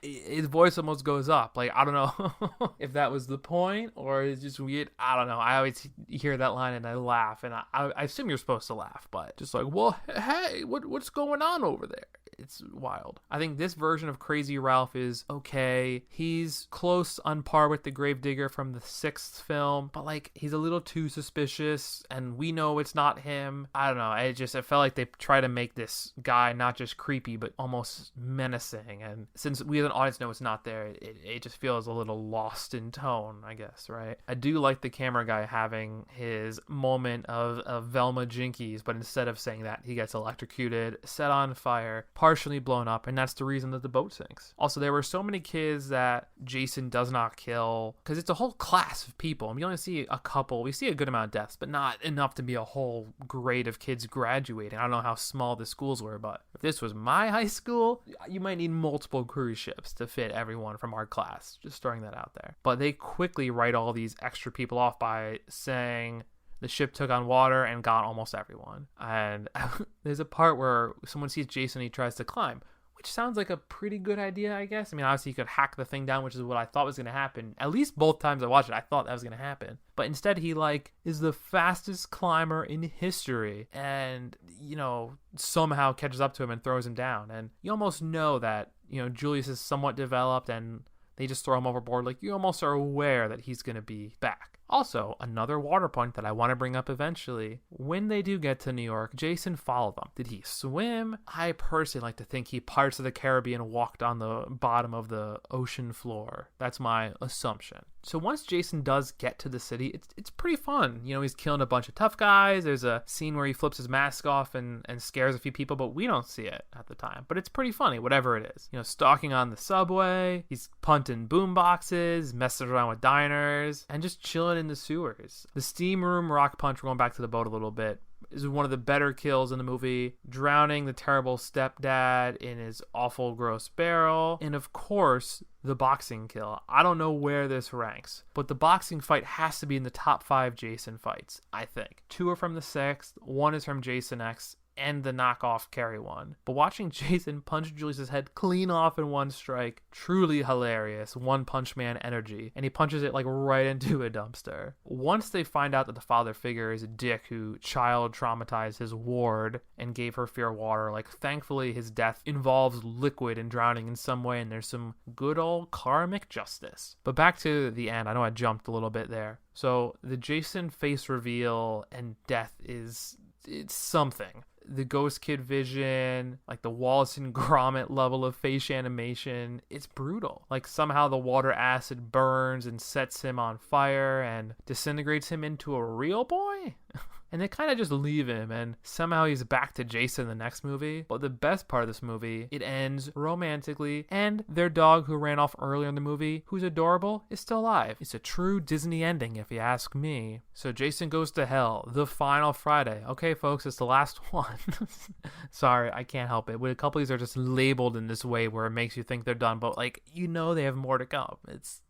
his voice almost goes up. Like, I don't know if that was the point or it's just weird. I don't know. I always hear that line and I laugh, and I assume you're supposed to laugh, but just like, well, hey, what's going on over there? It's wild. I think this version of Crazy Ralph is okay. He's close on par with the Gravedigger from the 6th film, but he's a little too suspicious, and we know it's not him. I don't know. It felt like they try to make this guy not just creepy, but almost menacing. And since we as an audience know it's not there, it just feels a little lost in tone, I guess, right? I do like the camera guy having his moment of Velma Jinkies, but instead of saying that, he gets electrocuted, set on fire, partially blown up, and that's the reason that the boat sinks. Also, there were so many kids that Jason does not kill, because it's a whole class of people, and we only see a couple. We see a good amount of deaths, but not enough to be a whole grade of kids graduating. I don't know how small the schools were, but if this was my high school, you might need multiple cruise ships to fit everyone from our class. Just throwing that out there. But they quickly write all these extra people off by saying the ship took on water and got almost everyone. And there's a part where someone sees Jason and he tries to climb, which sounds like a pretty good idea, I guess. I mean, obviously you could hack the thing down, which is what I thought was going to happen. At least both times I watched it, I thought that was going to happen. But instead he is the fastest climber in history, and somehow catches up to him and throws him down. And you almost know that Julius is somewhat developed, and they just throw him overboard. You almost are aware that he's going to be back. Also, another water point that I want to bring up eventually. When they do get to New York, Jason followed them. Did he swim? I personally like to think he Pirates of the Caribbean walked on the bottom of the ocean floor. That's my assumption. So once Jason does get to the city, it's pretty fun. He's killing a bunch of tough guys. There's a scene where he flips his mask off and scares a few people, but we don't see it at the time. But it's pretty funny, whatever it is. Stalking on the subway, he's punting boom boxes, messing around with diners, and just chilling in the sewers. The steam room rock punch, we're going back to the boat a little bit, is one of the better kills in the movie, drowning the terrible stepdad in his awful gross barrel, and of course the boxing kill. I don't know where this ranks, but the boxing fight has to be in the top 5 Jason fights, I think. 2 are from the 6th, 1 is from Jason X, and the knockoff Carrie one. But watching Jason punch Julius's head clean off in one strike, truly hilarious. One Punch Man energy. And he punches it like right into a dumpster. Once they find out that the father figure is a dick who child traumatized his ward and gave her fear water, like thankfully his death involves liquid and drowning in some way, and there's some good old karmic justice. But back to the end. I know I jumped a little bit there. So the Jason face reveal and death it's something. The Ghost Kid vision, like the Wallace and Gromit level of face animation, it's brutal. Like somehow the water acid burns and sets him on fire and disintegrates him into a real boy. And they kind of just leave him, and somehow he's back to Jason in the next movie. But the best part of this movie, it ends romantically, and their dog who ran off earlier in the movie, who's adorable, is still alive. It's a true Disney ending, if you ask me. So Jason Goes to Hell, the final Friday. Okay, folks, it's the last one. Sorry, I can't help it. A couple of these are just labeled in this way where it makes you think they're done, but they have more to come. It's...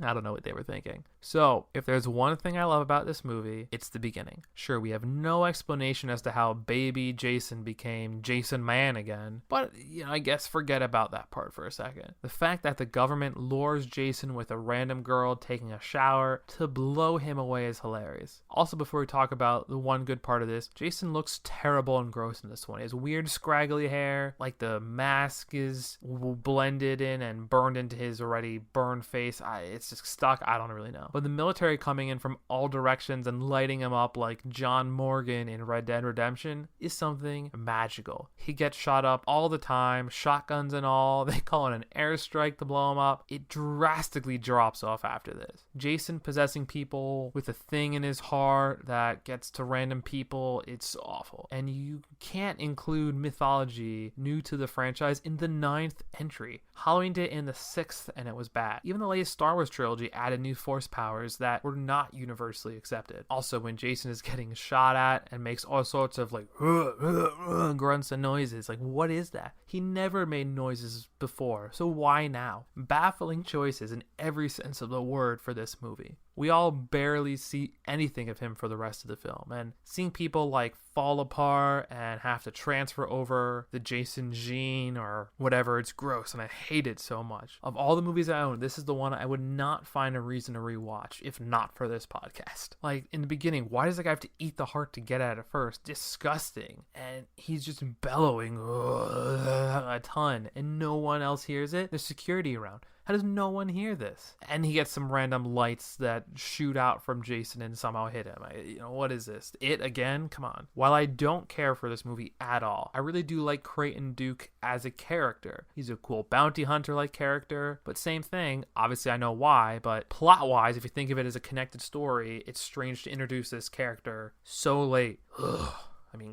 I don't know what they were thinking. So, if there's one thing I love about this movie, it's the beginning. Sure, we have no explanation as to how baby Jason became Jason Man again, but, I guess forget about that part for a second. The fact that the government lures Jason with a random girl taking a shower to blow him away is hilarious. Also, before we talk about the one good part of this, Jason looks terrible and gross in this one. He has weird scraggly hair, like the mask is blended in and burned into his already burned face. It's just stuck. I don't really know. But the military coming in from all directions and lighting him up like John Morgan in Red Dead Redemption is something magical. He gets shot up all the time, shotguns and all. They call it an airstrike to blow him up. It drastically drops off after this. Jason possessing people with a thing in his heart that gets to random people, it's awful. And you can't include mythology new to the franchise in the 9th entry. Halloween did it in the 6th and it was bad. Even the latest Star Wars trilogy added new force powers that were not universally accepted. Also, when Jason is getting shot at and makes all sorts of grunts and noises, what is that? He never made noises before, so why now? Baffling choices in every sense of the word for this movie. We all barely see anything of him for the rest of the film, and seeing people fall apart and have to transfer over the Jason gene or whatever, it's gross, and I hate it so much. Of all the movies I own, this is the one I would not find a reason to rewatch if not for this podcast. In the beginning, why does the guy have to eat the heart to get at it first? Disgusting. And he's just bellowing a ton, and no one else hears it. There's security around. How does no one hear this? And he gets some random lights that shoot out from Jason and somehow hit him. What is this? It again? Come on. While I don't care for this movie at all, I really do like Creighton Duke as a character. He's a cool bounty hunter-like character, but same thing. Obviously, I know why, but plot-wise, if you think of it as a connected story, it's strange to introduce this character so late. Ugh.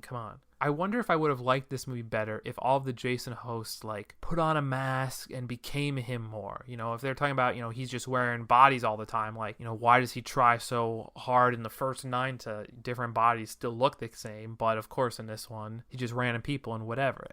Come on. I wonder if I would have liked this movie better if all of the Jason hosts put on a mask and became him more. If they're talking about, he's just wearing bodies all the time, why does he try so hard in the first 9 to different bodies still look the same? But of course in this one, he just random people and whatever.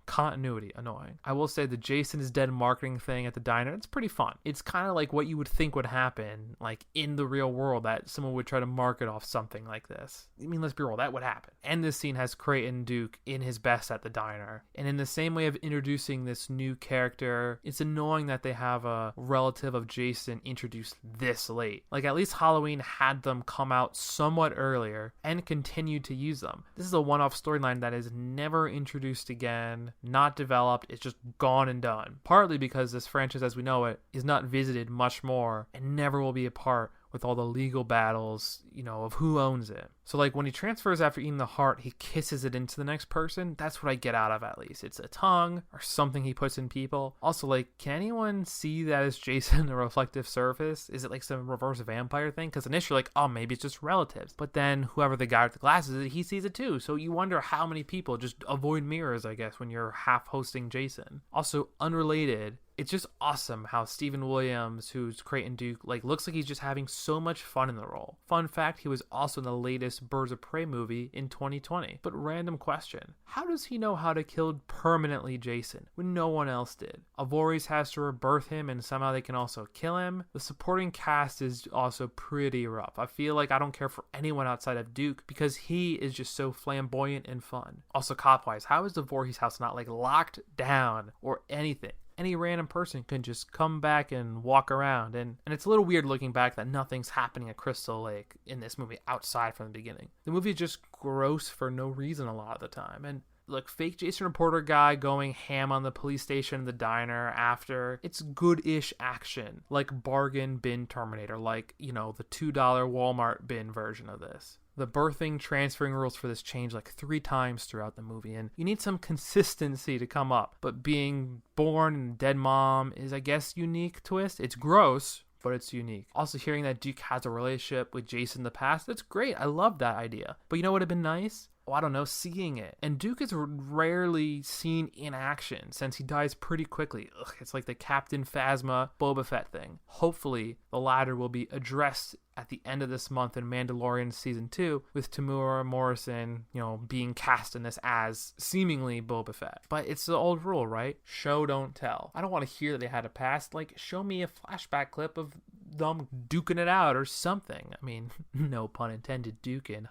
Continuity, annoying. I will say the Jason is dead marketing thing at the diner, it's pretty fun. It's kind of like what you would think would happen, in the real world, that someone would try to market off something like this. Let's be real, that would happen. And this scene has Creighton Duke in his best at the diner. And in the same way of introducing this new character, it's annoying that they have a relative of Jason introduced this late. At least Halloween had them come out somewhat earlier and continued to use them. This is a one-off storyline that is never introduced again, not developed. It's just gone and done. Partly because this franchise as we know it is not visited much more and never will be a part with all the legal battles, of who owns it. So like when he transfers after eating the heart, he kisses it into the next person. That's what I get out of, at least. It's a tongue or something he puts in people. Also, like, can anyone see that as Jason, a reflective surface? Is it like some reverse vampire thing? Because initially, like, oh, maybe it's just relatives. But then whoever the guy with the glasses is, he sees it too. So you wonder how many people just avoid mirrors, I guess, when you're half hosting Jason. Also, unrelated, it's just awesome how Stephen Williams, who's Creighton Duke, like, looks like he's just having so much fun in the role. Fun fact, he was also in the latest Birds of Prey movie in 2020. But random question, how does he know how to kill permanently Jason when no one else did? Voorhees has to rebirth him and somehow they can also kill him. The supporting cast is also pretty rough. I feel like I don't care for anyone outside of Duke because he is just so flamboyant and fun. Also, cop-wise, how is the Voorhees house not like locked down or anything? Any random person can just come back and walk around. And it's a little weird looking back that nothing's happening at Crystal Lake in this movie outside from the beginning. The movie is just gross for no reason a lot of the time. And look, fake Jason Reporter guy going ham on the police station and the diner after. It's good-ish action, like bargain bin Terminator, like, the $2 Walmart bin version of this. The birthing, transferring rules for this change like 3 times throughout the movie, and you need some consistency to come up. But being born and dead mom is, I guess, unique twist. It's gross, but it's unique. Also, hearing that Duke has a relationship with Jason in the past, that's great. I love that idea. But you know what would have been nice? Oh, I don't know, seeing it. And Duke is rarely seen in action since he dies pretty quickly. It's like the Captain Phasma Boba Fett thing. Hopefully, the latter will be addressed at the end of this month in Mandalorian Season 2 with Tamura Morrison, being cast in this as seemingly Boba Fett. But it's the old rule, right? Show, don't tell. I don't want to hear that they had a past. Like, show me a flashback clip of them duking it out or something. I mean, no pun intended, duking.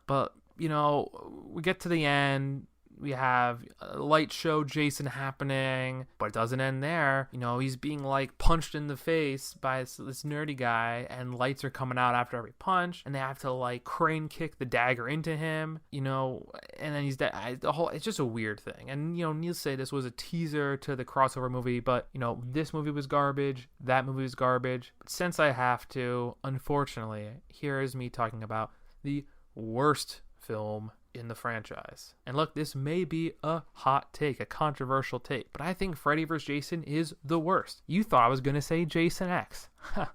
But we get to the end. We have a light show Jason happening, but it doesn't end there. He's being like punched in the face by this nerdy guy, and lights are coming out after every punch, and they have to like crane kick the dagger into him, and then he's dead. It's just a weird thing. And Neil say this was a teaser to the crossover movie, but this movie was garbage, that movie was garbage. But since I have to, unfortunately, here is me talking about the worst film in the franchise. And look, this may be a hot take, a controversial take, but I think Freddy vs. Jason is the worst. You thought I was going to say Jason X.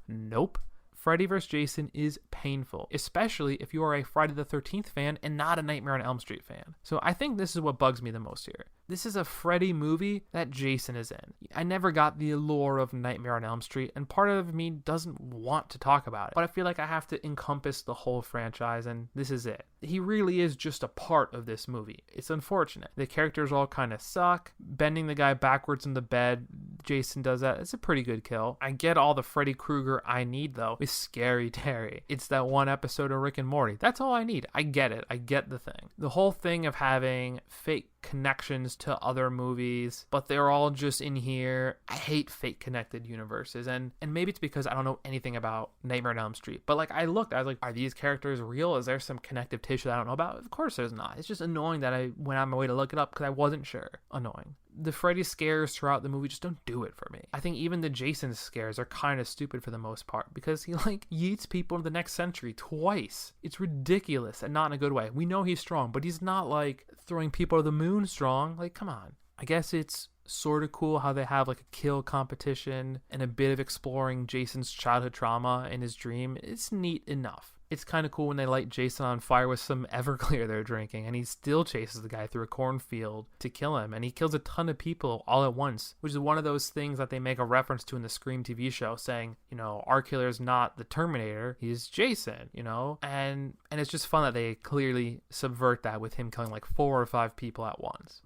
Nope. Freddy vs. Jason is painful, especially if you are a Friday the 13th fan and not a Nightmare on Elm Street fan. So I think this is what bugs me the most here. This is a Freddy movie that Jason is in. I never got the allure of Nightmare on Elm Street, and part of me doesn't want to talk about it. But I feel like I have to encompass the whole franchise, and this is it. He really is just a part of this movie. It's unfortunate. The characters all kind of suck. Bending the guy backwards in the bed, Jason does that. It's a pretty good kill. I get all the Freddy Krueger I need, though, with Scary Terry. It's that one episode of Rick and Morty. That's all I need. I get it. I get the thing. The whole thing of having fake connections to other movies, but they're all just in here. I hate fake connected universes, and maybe it's because I don't know anything about Nightmare on Elm Street, but like I was like, are these characters real? Is there some connective tissue that I don't know about? Of course there's not. It's just annoying that I went on my way to look it up because I wasn't sure. Annoying. The Freddy scares throughout the movie just don't do it for me. I think even the Jason scares are kind of stupid for the most part because he like yeets people into the next century twice. It's ridiculous and not in a good way. We know he's strong, but he's not like throwing people to the moon strong. Like, come on. I guess it's sort of cool how they have like a kill competition and a bit of exploring Jason's childhood trauma in his dream. It's neat enough. It's kind of cool when they light Jason on fire with some Everclear they're drinking, and he still chases the guy through a cornfield to kill him, and he kills a ton of people all at once, which is one of those things that they make a reference to in the Scream TV show, saying, our killer is not the Terminator, he's Jason, and it's just fun that they clearly subvert that with him killing like 4 or 5 people at once.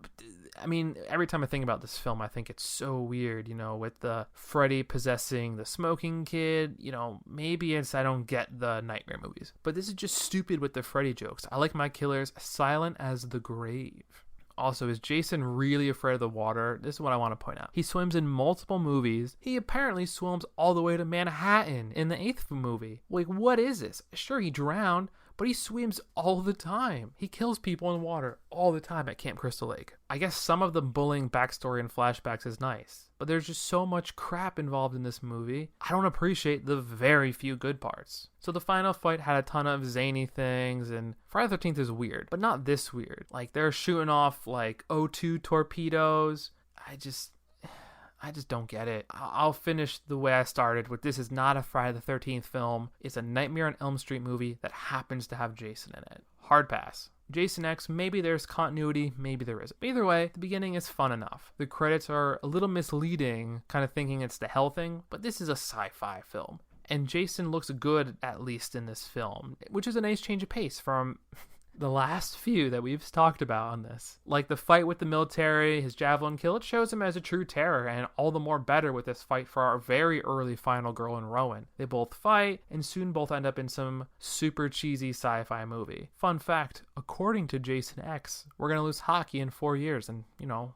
I mean, every time I think about this film, I think it's so weird, with the Freddy possessing the smoking kid, maybe it's I don't get the nightmare movies. But this is just stupid with the Freddy jokes. I like my killers silent as the grave. Also, is Jason really afraid of the water? This is what I want to point out. He swims in multiple movies. He apparently swims all the way to Manhattan in the 8th movie. Like, what is this? Sure, he drowned, but he swims all the time. He kills people in water all the time at Camp Crystal Lake. I guess some of the bullying backstory and flashbacks is nice, but there's just so much crap involved in this movie. I don't appreciate the very few good parts. So the final fight had a ton of zany things, and Friday the 13th is weird, but not this weird. Like, they're shooting off like O2 torpedoes. I just don't get it. I'll finish the way I started with: this is not a Friday the 13th film. It's a Nightmare on Elm Street movie that happens to have Jason in it. Hard pass. Jason X, maybe there's continuity, maybe there isn't. Either way, the beginning is fun enough. The credits are a little misleading, kind of thinking it's the Hell thing, but this is a sci-fi film. And Jason looks good, at least in this film, which is a nice change of pace from the last few that we've talked about on this. Like the fight with the military, his javelin kill, it shows him as a true terror, and all the more better with this fight for our very early final girl in Rowan. They both fight, and soon both end up in some super cheesy sci-fi movie. Fun fact, according to Jason X, we're going to lose hockey in 4 years, and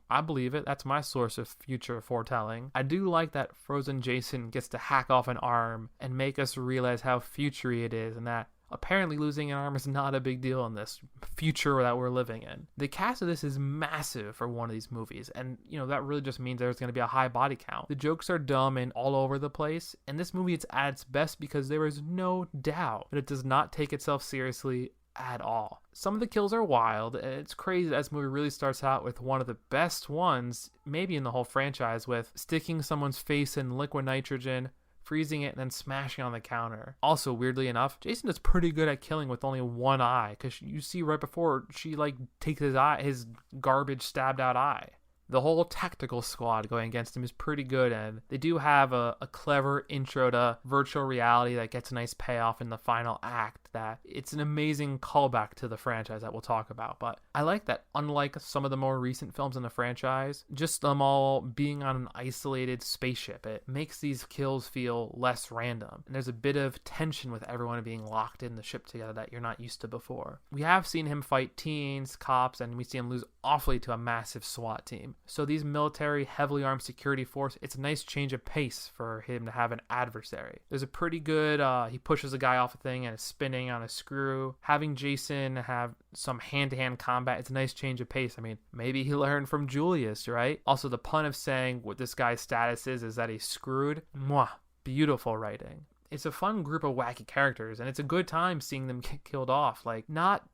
I believe it. That's my source of future foretelling. I do like that Frozen Jason gets to hack off an arm and make us realize how future-y it is, and that apparently losing an arm is not a big deal in this future that we're living in. The cast of this is massive for one of these movies, and that really just means there's going to be a high body count. The jokes are dumb and all over the place, and this movie is at its best because there is no doubt that it does not take itself seriously at all. Some of the kills are wild, and it's crazy that this movie really starts out with one of the best ones, maybe in the whole franchise, with sticking someone's face in liquid nitrogen, freezing it, and then smashing on the counter. Also, weirdly enough, Jason is pretty good at killing with only one eye, because you see right before she takes his garbage stabbed out eye. The whole tactical squad going against him is pretty good, and they do have a clever intro to virtual reality that gets a nice payoff in the final act. That it's an amazing callback to the franchise that we'll talk about. But I like that, unlike some of the more recent films in the franchise, just them all being on an isolated spaceship, it makes these kills feel less random. And there's a bit of tension with everyone being locked in the ship together that you're not used to before. We have seen him fight teens, cops, and we see him lose awfully to a massive SWAT team. So these military, heavily armed security force, it's a nice change of pace for him to have an adversary. There's a pretty good, he pushes a guy off a thing and is spinning on a screw. Having Jason have some hand-to-hand combat, it's a nice change of pace. I mean, maybe he learned from Julius, right? Also, the pun of saying what this guy's status is that he's screwed. Mwah, beautiful writing. It's a fun group of wacky characters, and it's a good time seeing them get killed off. Like, not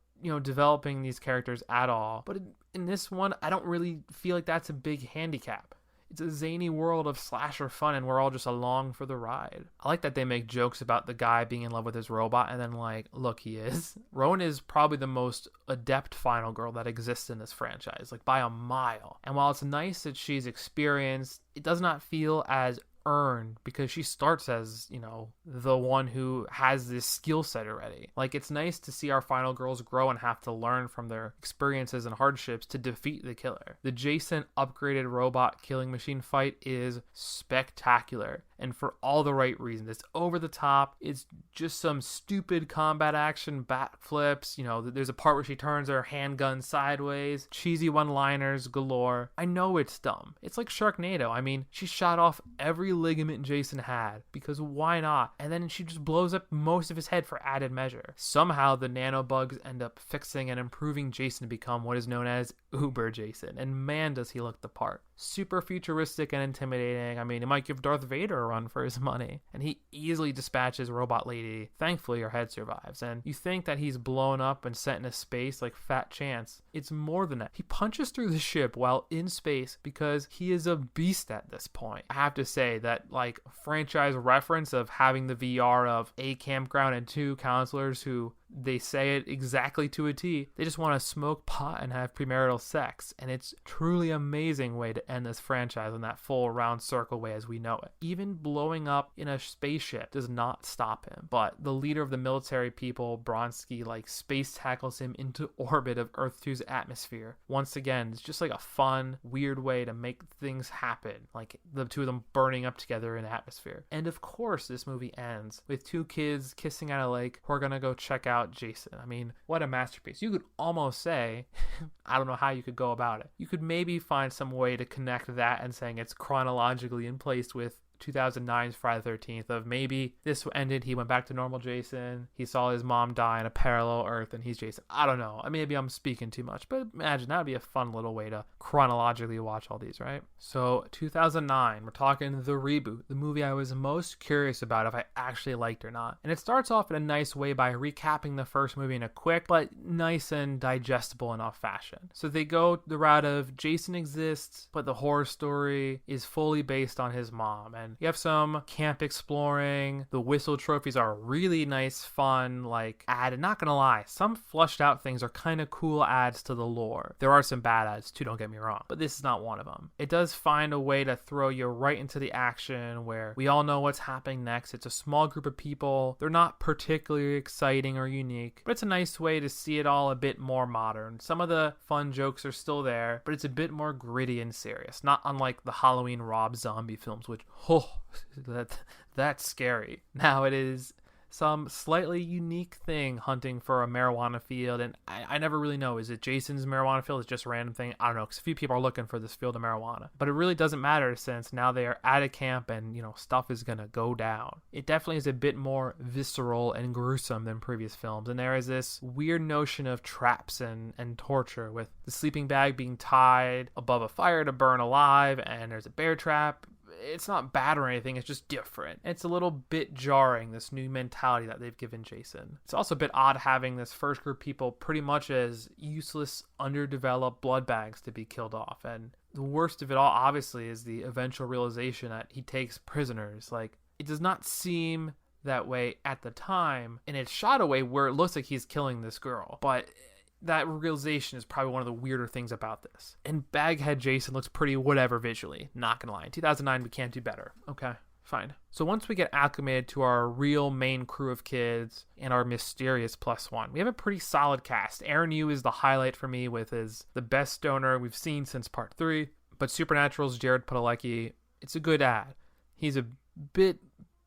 developing these characters at all. But in this one, I don't really feel like that's a big handicap. It's a zany world of slasher fun, and we're all just along for the ride. I like that they make jokes about the guy being in love with his robot, and then look, he is. Rowan is probably the most adept final girl that exists in this franchise, by a mile. And while it's nice that she's experienced, it does not feel as earned because she starts as the one who has this skill set already. It's nice to see our final girls grow and have to learn from their experiences and hardships to defeat the killer. The Jason upgraded robot killing machine fight is spectacular, and for all the right reasons. It's over the top. It's just some stupid combat action, backflips. There's a part where she turns her handgun sideways, cheesy one-liners galore. I know it's dumb. It's like Sharknado. I mean, she shot off every ligament Jason had, because why not? And then she just blows up most of his head for added measure. Somehow the nanobugs end up fixing and improving Jason to become what is known as Uber Jason, and man does he look the part. Super futuristic and intimidating. I mean, it might give Darth Vader a run for his money, and he easily dispatches Robot Lady. Thankfully her head survives, and you think that he's blown up and sent into space like Fat Chance. It's more than that. He punches through the ship while in space because he is a beast at this point. I have to say that franchise reference of having the VR of a campground and two counselors who they say it exactly to a T. They just want to smoke pot and have premarital sex, and it's truly amazing way to end this franchise in that full round circle way as we know it. Even blowing up in a spaceship does not stop him, but the leader of the military people, Bronsky, space tackles him into orbit of Earth 2's atmosphere. Once again, it's just a fun, weird way to make things happen, the two of them burning up together in the atmosphere. And of course, this movie ends with two kids kissing at a lake who are gonna go check out Jason. I mean, what a masterpiece. You could almost say, I don't know how you could go about it. You could maybe find some way to connect that and saying it's chronologically in place with 2009's Friday the 13th of maybe this ended, he went back to normal Jason, he saw his mom die in a parallel Earth, and he's Jason. I don't know. Maybe I'm speaking too much, but imagine that would be a fun little way to chronologically watch all these, right? So 2009, we're talking the reboot, the movie I was most curious about if I actually liked or not. And it starts off in a nice way by recapping the first movie in a quick but nice and digestible enough fashion. So they go the route of Jason exists, but the horror story is fully based on his mom. And you have some camp exploring. The whistle trophies are really nice, fun, like add. And not gonna lie, some flushed out things are kind of cool adds to the lore. There are some bad adds too, don't get me wrong, but this is not one of them. It does find a way to throw you right into the action where we all know what's happening next. It's a small group of people. They're not particularly exciting or unique, but it's a nice way to see it all a bit more modern. Some of the fun jokes are still there, but it's a bit more gritty and serious, not unlike the Halloween Rob Zombie films, which, that's scary. Now it is some slightly unique thing hunting for a marijuana field, and I never really know, is it Jason's marijuana field? Is it just a random thing? I don't know, because a few people are looking for this field of marijuana, but it really doesn't matter since now they are at a camp and stuff is gonna go down. It definitely is a bit more visceral and gruesome than previous films, and there is this weird notion of traps and torture, with the sleeping bag being tied above a fire to burn alive, and there's a bear trap. It's not bad or anything, it's just different. It's a little bit jarring, this new mentality that they've given Jason. It's also a bit odd having this first group of people pretty much as useless, underdeveloped blood bags to be killed off. And the worst of it all, obviously, is the eventual realization that he takes prisoners. Like, it does not seem that way at the time, and it's shot away where it looks like he's killing this girl. But that realization is probably one of the weirder things about this. And Baghead Jason looks pretty whatever visually, not gonna lie. In 2009, we can't do better. Okay, fine. So once we get acclimated to our real main crew of kids and our mysterious plus one, we have a pretty solid cast. Aaron Yu is the highlight for me, with the best stoner we've seen since part 3. But Supernatural's Jared Padalecki, it's a good ad. He's a bit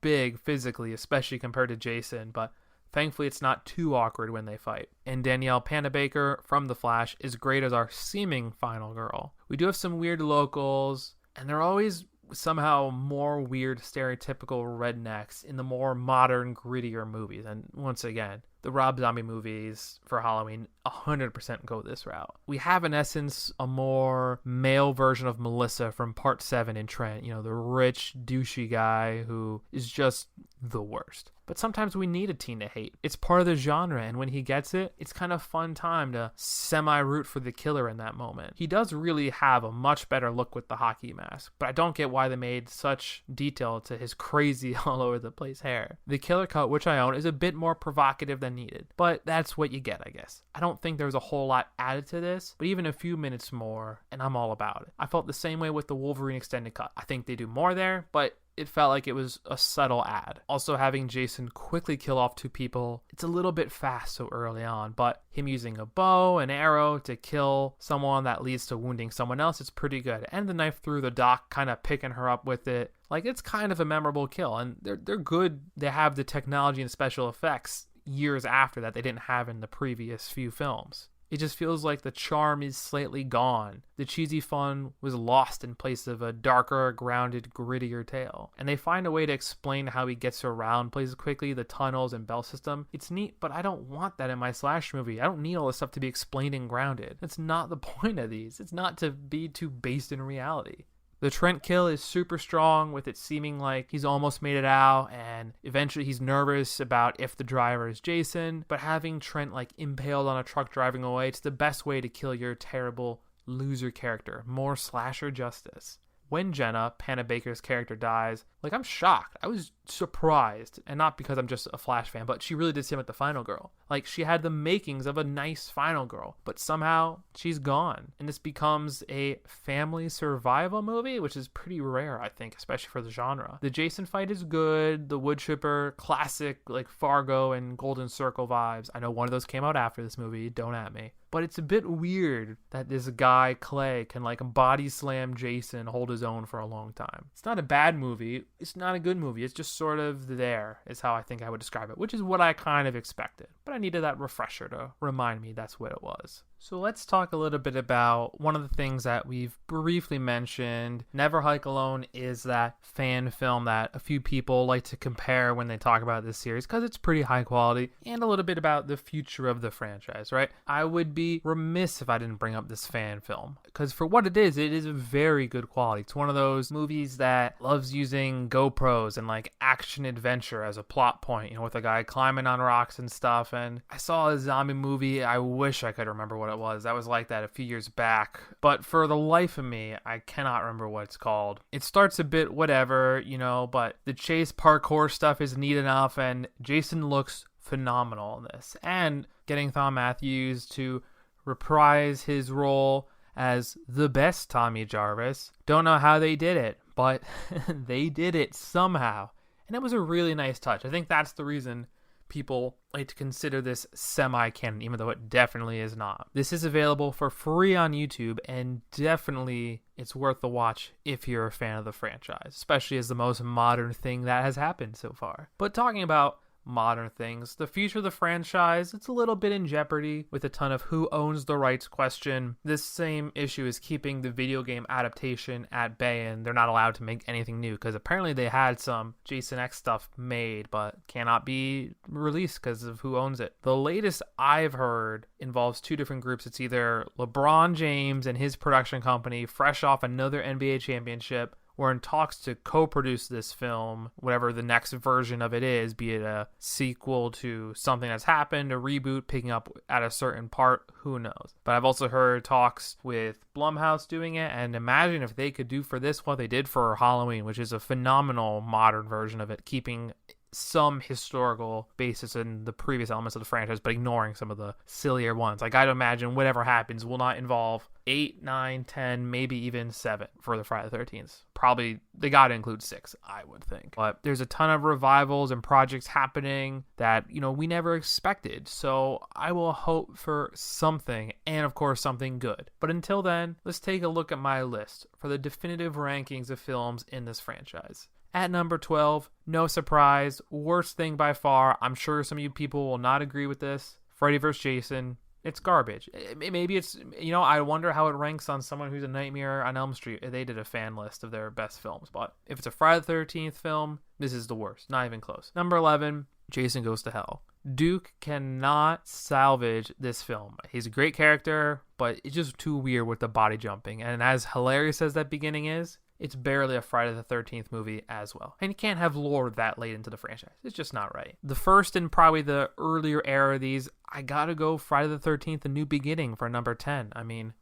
big physically, especially compared to Jason, but thankfully, it's not too awkward when they fight. And Danielle Panabaker from The Flash is great as our seeming final girl. We do have some weird locals, and they're always somehow more weird, stereotypical rednecks in the more modern, grittier movies. And once again, the Rob Zombie movies for Halloween 100% go this route. We have, in essence, a more male version of Melissa from Part 7 in Trent. The rich, douchey guy who is just the worst. But sometimes we need a teen to hate. It's part of the genre, and when he gets it, it's kind of fun time to semi-root for the killer in that moment. He does really have a much better look with the hockey mask, but I don't get why they made such detail to his crazy all over the place hair. The killer cut, which I own, is a bit more provocative than needed, but that's what you get, I guess. I don't think there was a whole lot added to this, but even a few minutes more, and I'm all about it. I felt the same way with the Wolverine extended cut. I think they do more there, but it felt like it was a subtle ad. Also, having Jason quickly kill off 2 people, it's a little bit fast so early on, but him using a bow and arrow to kill someone that leads to wounding someone else, it's pretty good. And the knife through the dock, kind of picking her up with it, like, it's kind of a memorable kill. And they're good. They have the technology and special effects years after that they didn't have in the previous few films. It just feels like the charm is slightly gone. The cheesy fun was lost in place of a darker, grounded, grittier tale. And they find a way to explain how he gets around places quickly, the tunnels and bell system. It's neat, but I don't want that in my slash movie. I don't need all this stuff to be explained and grounded. That's not the point of these. It's not to be too based in reality. The Trent kill is super strong, with it seeming like he's almost made it out, and eventually he's nervous about if the driver is Jason, but having Trent impaled on a truck driving away, it's the best way to kill your terrible loser character. More slasher justice. When Jenna, Panabaker's character, dies, I'm shocked. I was surprised, and not because I'm just a Flash fan, but she really did seem like the final girl. She had the makings of a nice final girl, but somehow she's gone. And this becomes a family survival movie, which is pretty rare, I think, especially for the genre. The Jason fight is good. The wood chipper, classic, Fargo and Golden Circle vibes. I know one of those came out after this movie, don't at me. But it's a bit weird that this guy, Clay, can body slam Jason, hold his own for a long time. It's not a bad movie. It's not a good movie. It's just sort of there, is how I think I would describe it, which is what I kind of expected. But I needed that refresher to remind me that's what it was. So let's talk a little bit about one of the things that we've briefly mentioned. Never Hike Alone is that fan film that a few people like to compare when they talk about this series because it's pretty high quality, and a little bit about the future of the franchise, right? I would be remiss if I didn't bring up this fan film because for what it is a very good quality. It's one of those movies that loves using GoPros and like action adventure as a plot point, you know, with a guy climbing on rocks and stuff. And I saw a zombie movie. I wish I could remember what it was. That was like that a few years back. But for the life of me, I cannot remember what it's called. It starts a bit whatever, you know, but the chase parkour stuff is neat enough, and Jason looks phenomenal in this. And getting Thom Matthews to reprise his role as the best Tommy Jarvis. Don't know how they did it, but they did it somehow. And it was a really nice touch. I think that's the reason people like to consider this semi-canon, even though it definitely is not. This is available for free on YouTube, and definitely it's worth the watch if you're a fan of the franchise, especially as the most modern thing that has happened so far. But talking about modern things, the future of the franchise, it's a little bit in jeopardy with a ton of who owns the rights question. This same issue is keeping the video game adaptation at bay, and they're not allowed to make anything new because apparently they had some Jason X stuff made but cannot be released because of who owns it. The latest I've heard involves two different groups. It's either LeBron James and his production company, fresh off another NBA championship, we're in talks to co-produce this film, whatever the next version of it is, be it a sequel to something that's happened, a reboot, picking up at a certain part, who knows. But I've also heard talks with Blumhouse doing it, and imagine if they could do for this what they did for Halloween, which is a phenomenal modern version of it, keeping some historical basis in the previous elements of the franchise, but ignoring some of the sillier ones. Like, I'd imagine whatever happens will not involve 8, 9, 10, maybe even 7 for the Friday the 13th. Probably, they gotta include 6, I would think. But there's a ton of revivals and projects happening that, you know, we never expected. So I will hope for something, and of course, something good. But until then, let's take a look at my list for the definitive rankings of films in this franchise. At number 12, no surprise, worst thing by far. I'm sure some of you people will not agree with this. Freddy vs. Jason. It's garbage. Maybe it's, you know, I wonder how it ranks on someone who's a Nightmare on Elm Street. They did a fan list of their best films. But if it's a Friday the 13th film, this is the worst. Not even close. Number 11, Jason Goes to Hell. Duke cannot salvage this film. He's a great character, but it's just too weird with the body jumping. And as hilarious as that beginning is, it's barely a Friday the 13th movie as well. And you can't have lore that late into the franchise. It's just not right. The first and probably the earlier era of these, I gotta go Friday the 13th, A New Beginning for number 10. I mean,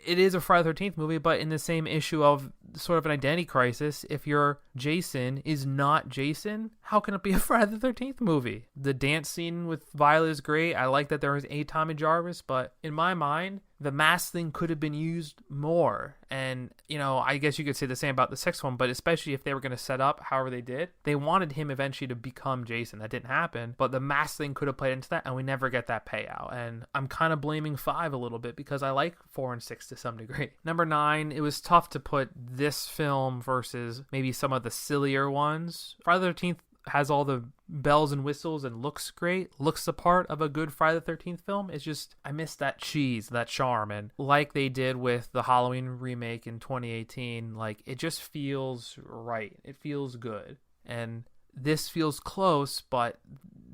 it is a Friday the 13th movie, but in the same issue of sort of an identity crisis, if your Jason is not Jason, how can it be a Friday the 13th movie? The dance scene with Violet is great. I like that there was a Tommy Jarvis, but in my mind, the mask thing could have been used more. And, you know, I guess you could say the same about the sixth one, but especially if they were going to set up however they did, they wanted him eventually to become Jason. That didn't happen, but the mask thing could have played into that, and we never get that payout. And I'm kind of blaming 5 a little bit because I like 4 and 6 to some degree. Number 9, it was tough to put this film versus maybe some of the sillier ones. Friday the 13th has all the bells and whistles and looks great, looks the part of a good Friday the 13th film. It's just, I miss that cheese, that charm. And like they did with the Halloween remake in 2018, like, it just feels right. It feels good. And this feels close, but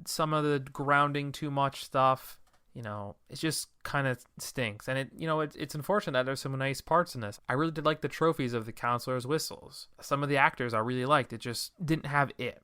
some of the grounding too much stuff, you know, it just kind of stinks. And it's unfortunate that there's some nice parts in this. I really did like the trophies of the counselor's whistles. Some of the actors I really liked. It just didn't have it.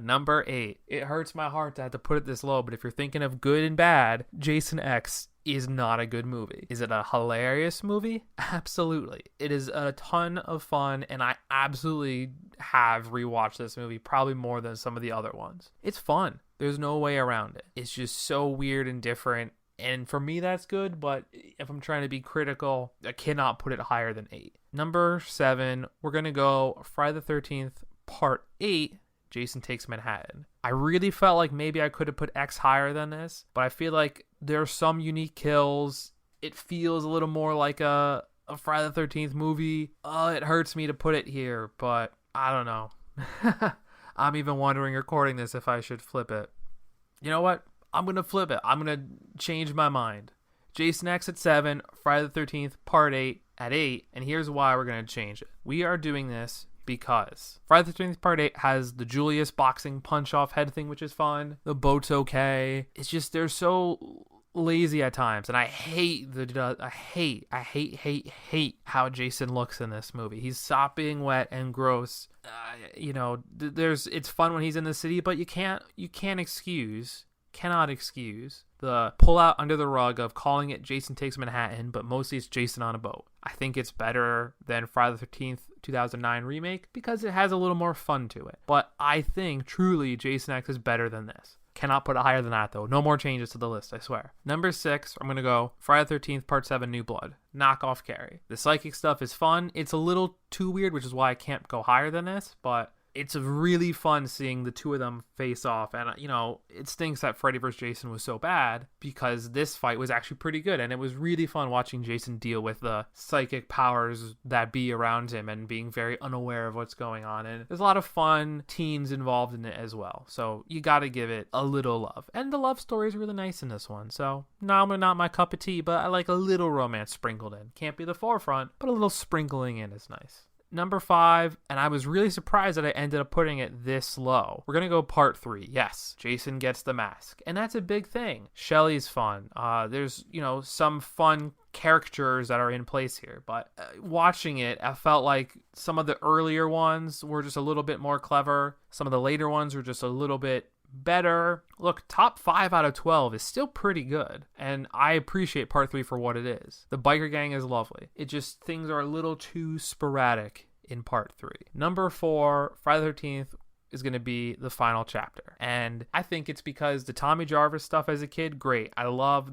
Number 8. It hurts my heart to have to put it this low, but if you're thinking of good and bad, Jason X is not a good movie. Is it a hilarious movie? Absolutely. It is a ton of fun, and I absolutely have rewatched this movie probably more than some of the other ones. It's fun. There's no way around it. It's just so weird and different. And for me, that's good, but if I'm trying to be critical, I cannot put it higher than 8. Number 7, we're going to go Friday the 13th, Part 8, Jason Takes Manhattan. I really felt like maybe I could have put X higher than this, but I feel like there are some unique kills. It feels a little more like a Friday the 13th movie. It hurts me to put it here, but I don't know. I'm even wondering recording this if I should flip it. You know what? I'm going to flip it. I'm going to change my mind. Jason X at 7, Friday the 13th, Part 8 at 8, and here's why we're going to change it. We are doing this because Friday the 13th Part 8 has the Julius boxing punch-off head thing, which is fun. The boat's okay. It's just, they're so lazy at times, and I hate how Jason looks in this movie. He's sopping wet and gross. It's fun when he's in the city, but you cannot excuse the pull out under the rug of calling it Jason Takes Manhattan, but mostly it's Jason on a boat. I think it's better than Friday the 13th 2009 remake because it has a little more fun to it. But I think truly Jason X is better than this. Cannot put it higher than that, though. No more changes to the list, I swear. Number 6, I'm going to go Friday the 13th, Part 7, New Blood. Knock off Carrie. The psychic stuff is fun. It's a little too weird, which is why I can't go higher than this, but it's really fun seeing the two of them face off. And, it stinks that Freddy vs. Jason was so bad because this fight was actually pretty good. And it was really fun watching Jason deal with the psychic powers that be around him and being very unaware of what's going on. And there's a lot of fun teens involved in it as well. So you got to give it a little love. And the love story is really nice in this one. So not my cup of tea, but I like a little romance sprinkled in. Can't be the forefront, but a little sprinkling in is nice. Number 5, and I was really surprised that I ended up putting it this low. We're going to go Part 3. Yes, Jason gets the mask. And that's a big thing. Shelly's fun. There's, some fun characters that are in place here. But watching it, I felt like some of the earlier ones were just a little bit more clever. Some of the later ones were just a little bit better. Look, top 5 out of 12 is still pretty good, and I appreciate Part 3 for what it is. The biker gang is lovely. It just, things are a little too sporadic in Part 3. Number 4, Friday the 13th is going to be the final chapter, and I think it's because the Tommy Jarvis stuff as a kid, great. I love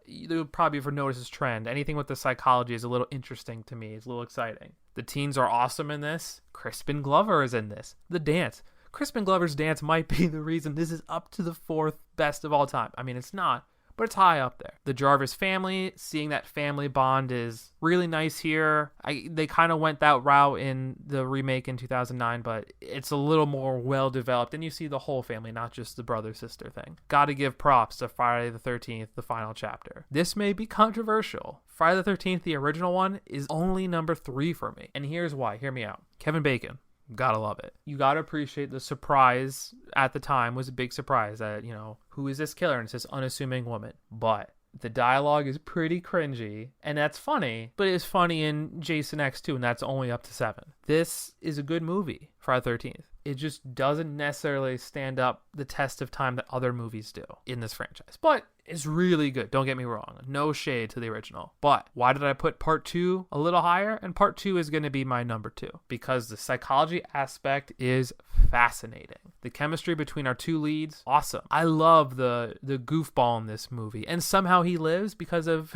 you'll probably ever notice this trend. Anything with the psychology is a little interesting to me. It's a little exciting. The teens are awesome in this. Crispin Glover is in this. The dance. Crispin Glover's dance might be the reason this is up to the 4th best of all time. I mean, it's not, but it's high up there. The Jarvis family, seeing that family bond is really nice here. They kind of went that route in the remake in 2009, but it's a little more well-developed, and you see the whole family, not just the brother-sister thing. Gotta give props to Friday the 13th, the final chapter. This may be controversial. Friday the 13th, the original one, is only number 3 for me, and here's why. Hear me out. Kevin Bacon. Gotta love it. You gotta appreciate the surprise at the time was a big surprise that, who is this killer? And it's this unassuming woman. But the dialogue is pretty cringy, and that's funny, but it's funny in Jason X too, and that's only up to 7. This is a good movie, Friday the 13th. It just doesn't necessarily stand up the test of time that other movies do in this franchise. But it's really good. Don't get me wrong. No shade to the original. But why did I put Part 2 a little higher? And Part 2 is going to be my number 2. Because the psychology aspect is fascinating. The chemistry between our two leads, awesome. I love the goofball in this movie. And somehow he lives because of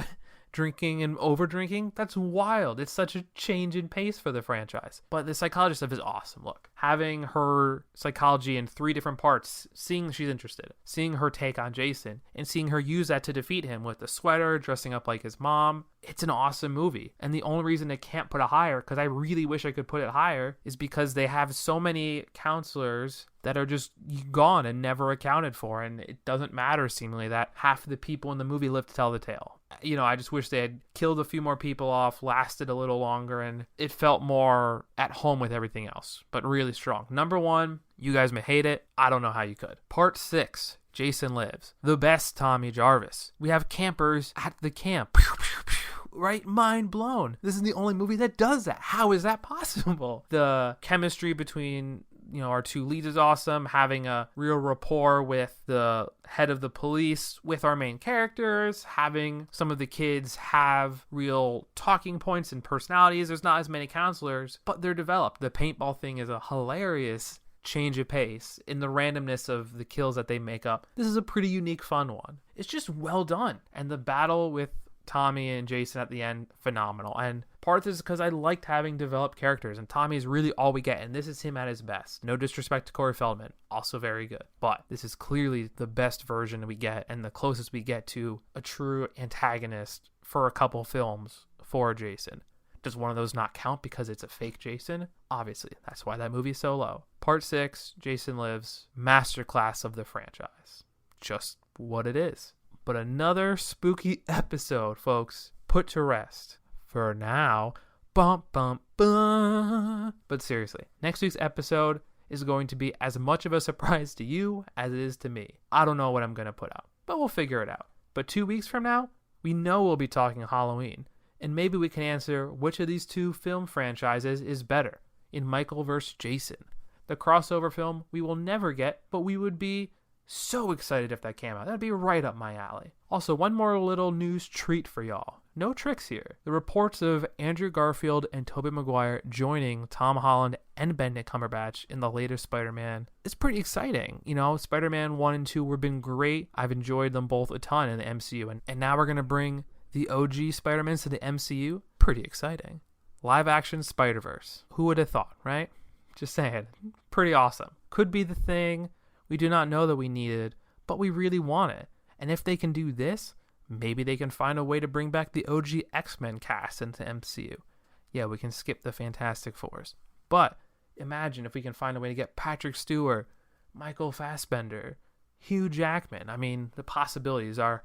drinking and over drinking. That's wild. It's such a change in pace for the franchise. But the psychology stuff is awesome. Look, having her psychology in 3 different parts, seeing she's interested, seeing her take on Jason, and seeing her use that to defeat him with the sweater, dressing up like his mom. It's an awesome movie. And the only reason they can't put it higher, because I really wish I could put it higher, is because they have so many counselors that are just gone and never accounted for. And it doesn't matter, seemingly, that half of the people in the movie live to tell the tale. I just wish they had killed a few more people off, lasted a little longer, and it felt more at home with everything else, but really strong. Number 1, you guys may hate it. I don't know how you could. Part 6, Jason Lives. The best Tommy Jarvis. We have campers at the camp. Right? Mind blown. This is the only movie that does that. How is that possible? The chemistry between our two leads is awesome. Having a real rapport with the head of the police, with our main characters, having some of the kids have real talking points and personalities. There's not as many counselors, but they're developed. The paintball thing is a hilarious change of pace in the randomness of the kills that they make up. This is a pretty unique, fun one. It's just well done. And the battle with Tommy and Jason at the end, phenomenal. And part of this is because I liked having developed characters, and Tommy is really all we get, and this is him at his best. No disrespect to Corey Feldman, also very good. But this is clearly the best version we get, and the closest we get to a true antagonist for a couple films for Jason. Does one of those not count because it's a fake Jason? Obviously, that's why that movie is so low. Part 6, Jason Lives, masterclass of the franchise. Just what it is. but another spooky episode, folks, put to rest. For now, bump, bump, bump. But seriously, next week's episode is going to be as much of a surprise to you as it is to me. I don't know what I'm going to put out, but we'll figure it out. But 2 weeks from now, we know we'll be talking Halloween, and maybe we can answer which of these two film franchises is better in Michael vs. Jason, the crossover film we will never get, but we would be so excited if that came out. That'd be right up my alley. Also, one more little news treat for y'all. No tricks here. The reports of Andrew Garfield and Tobey Maguire joining Tom Holland and Benedict Cumberbatch in the latest Spider-Man is pretty exciting. You know, Spider-Man 1 and 2 have been great. I've enjoyed them both a ton in the MCU. And now we're going to bring the OG Spider-Mans to the MCU. Pretty exciting. Live action Spider-Verse. Who would have thought, right? Just saying. Pretty awesome. Could be the thing we do not know that we needed, but we really want it. And if they can do this, maybe they can find a way to bring back the OG X-Men cast into MCU. Yeah, we can skip the Fantastic Fours. But imagine if we can find a way to get Patrick Stewart, Michael Fassbender, Hugh Jackman. I mean, the possibilities are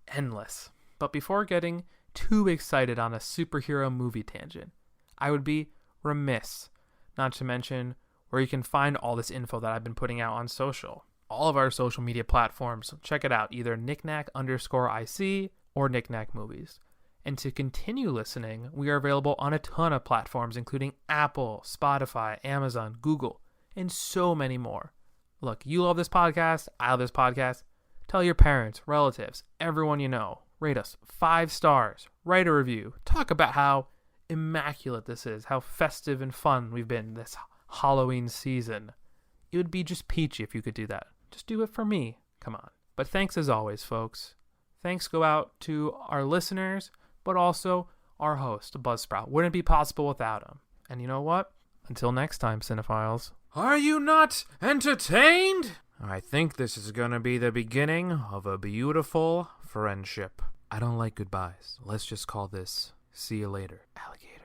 endless. But before getting too excited on a superhero movie tangent, I would be remiss not to mention where you can find all this info that I've been putting out on social. All of our social media platforms. Check it out, either knickknack_IC or Knickknack Movies. And to continue listening, we are available on a ton of platforms, including Apple, Spotify, Amazon, Google, and so many more. Look, you love this podcast, I love this podcast. Tell your parents, relatives, everyone you know. Rate us 5 stars, write a review, talk about how immaculate this is, how festive and fun we've been this Halloween season. It would be just peachy if you could do that. Just do it for me. Come on. But thanks as always, folks. Thanks go out to our listeners, but also our host, Buzzsprout. Wouldn't be possible without him. And you know what? Until next time, cinephiles. Are you not entertained? I think this is going to be the beginning of a beautiful friendship. I don't like goodbyes. Let's just call this see you later, alligator.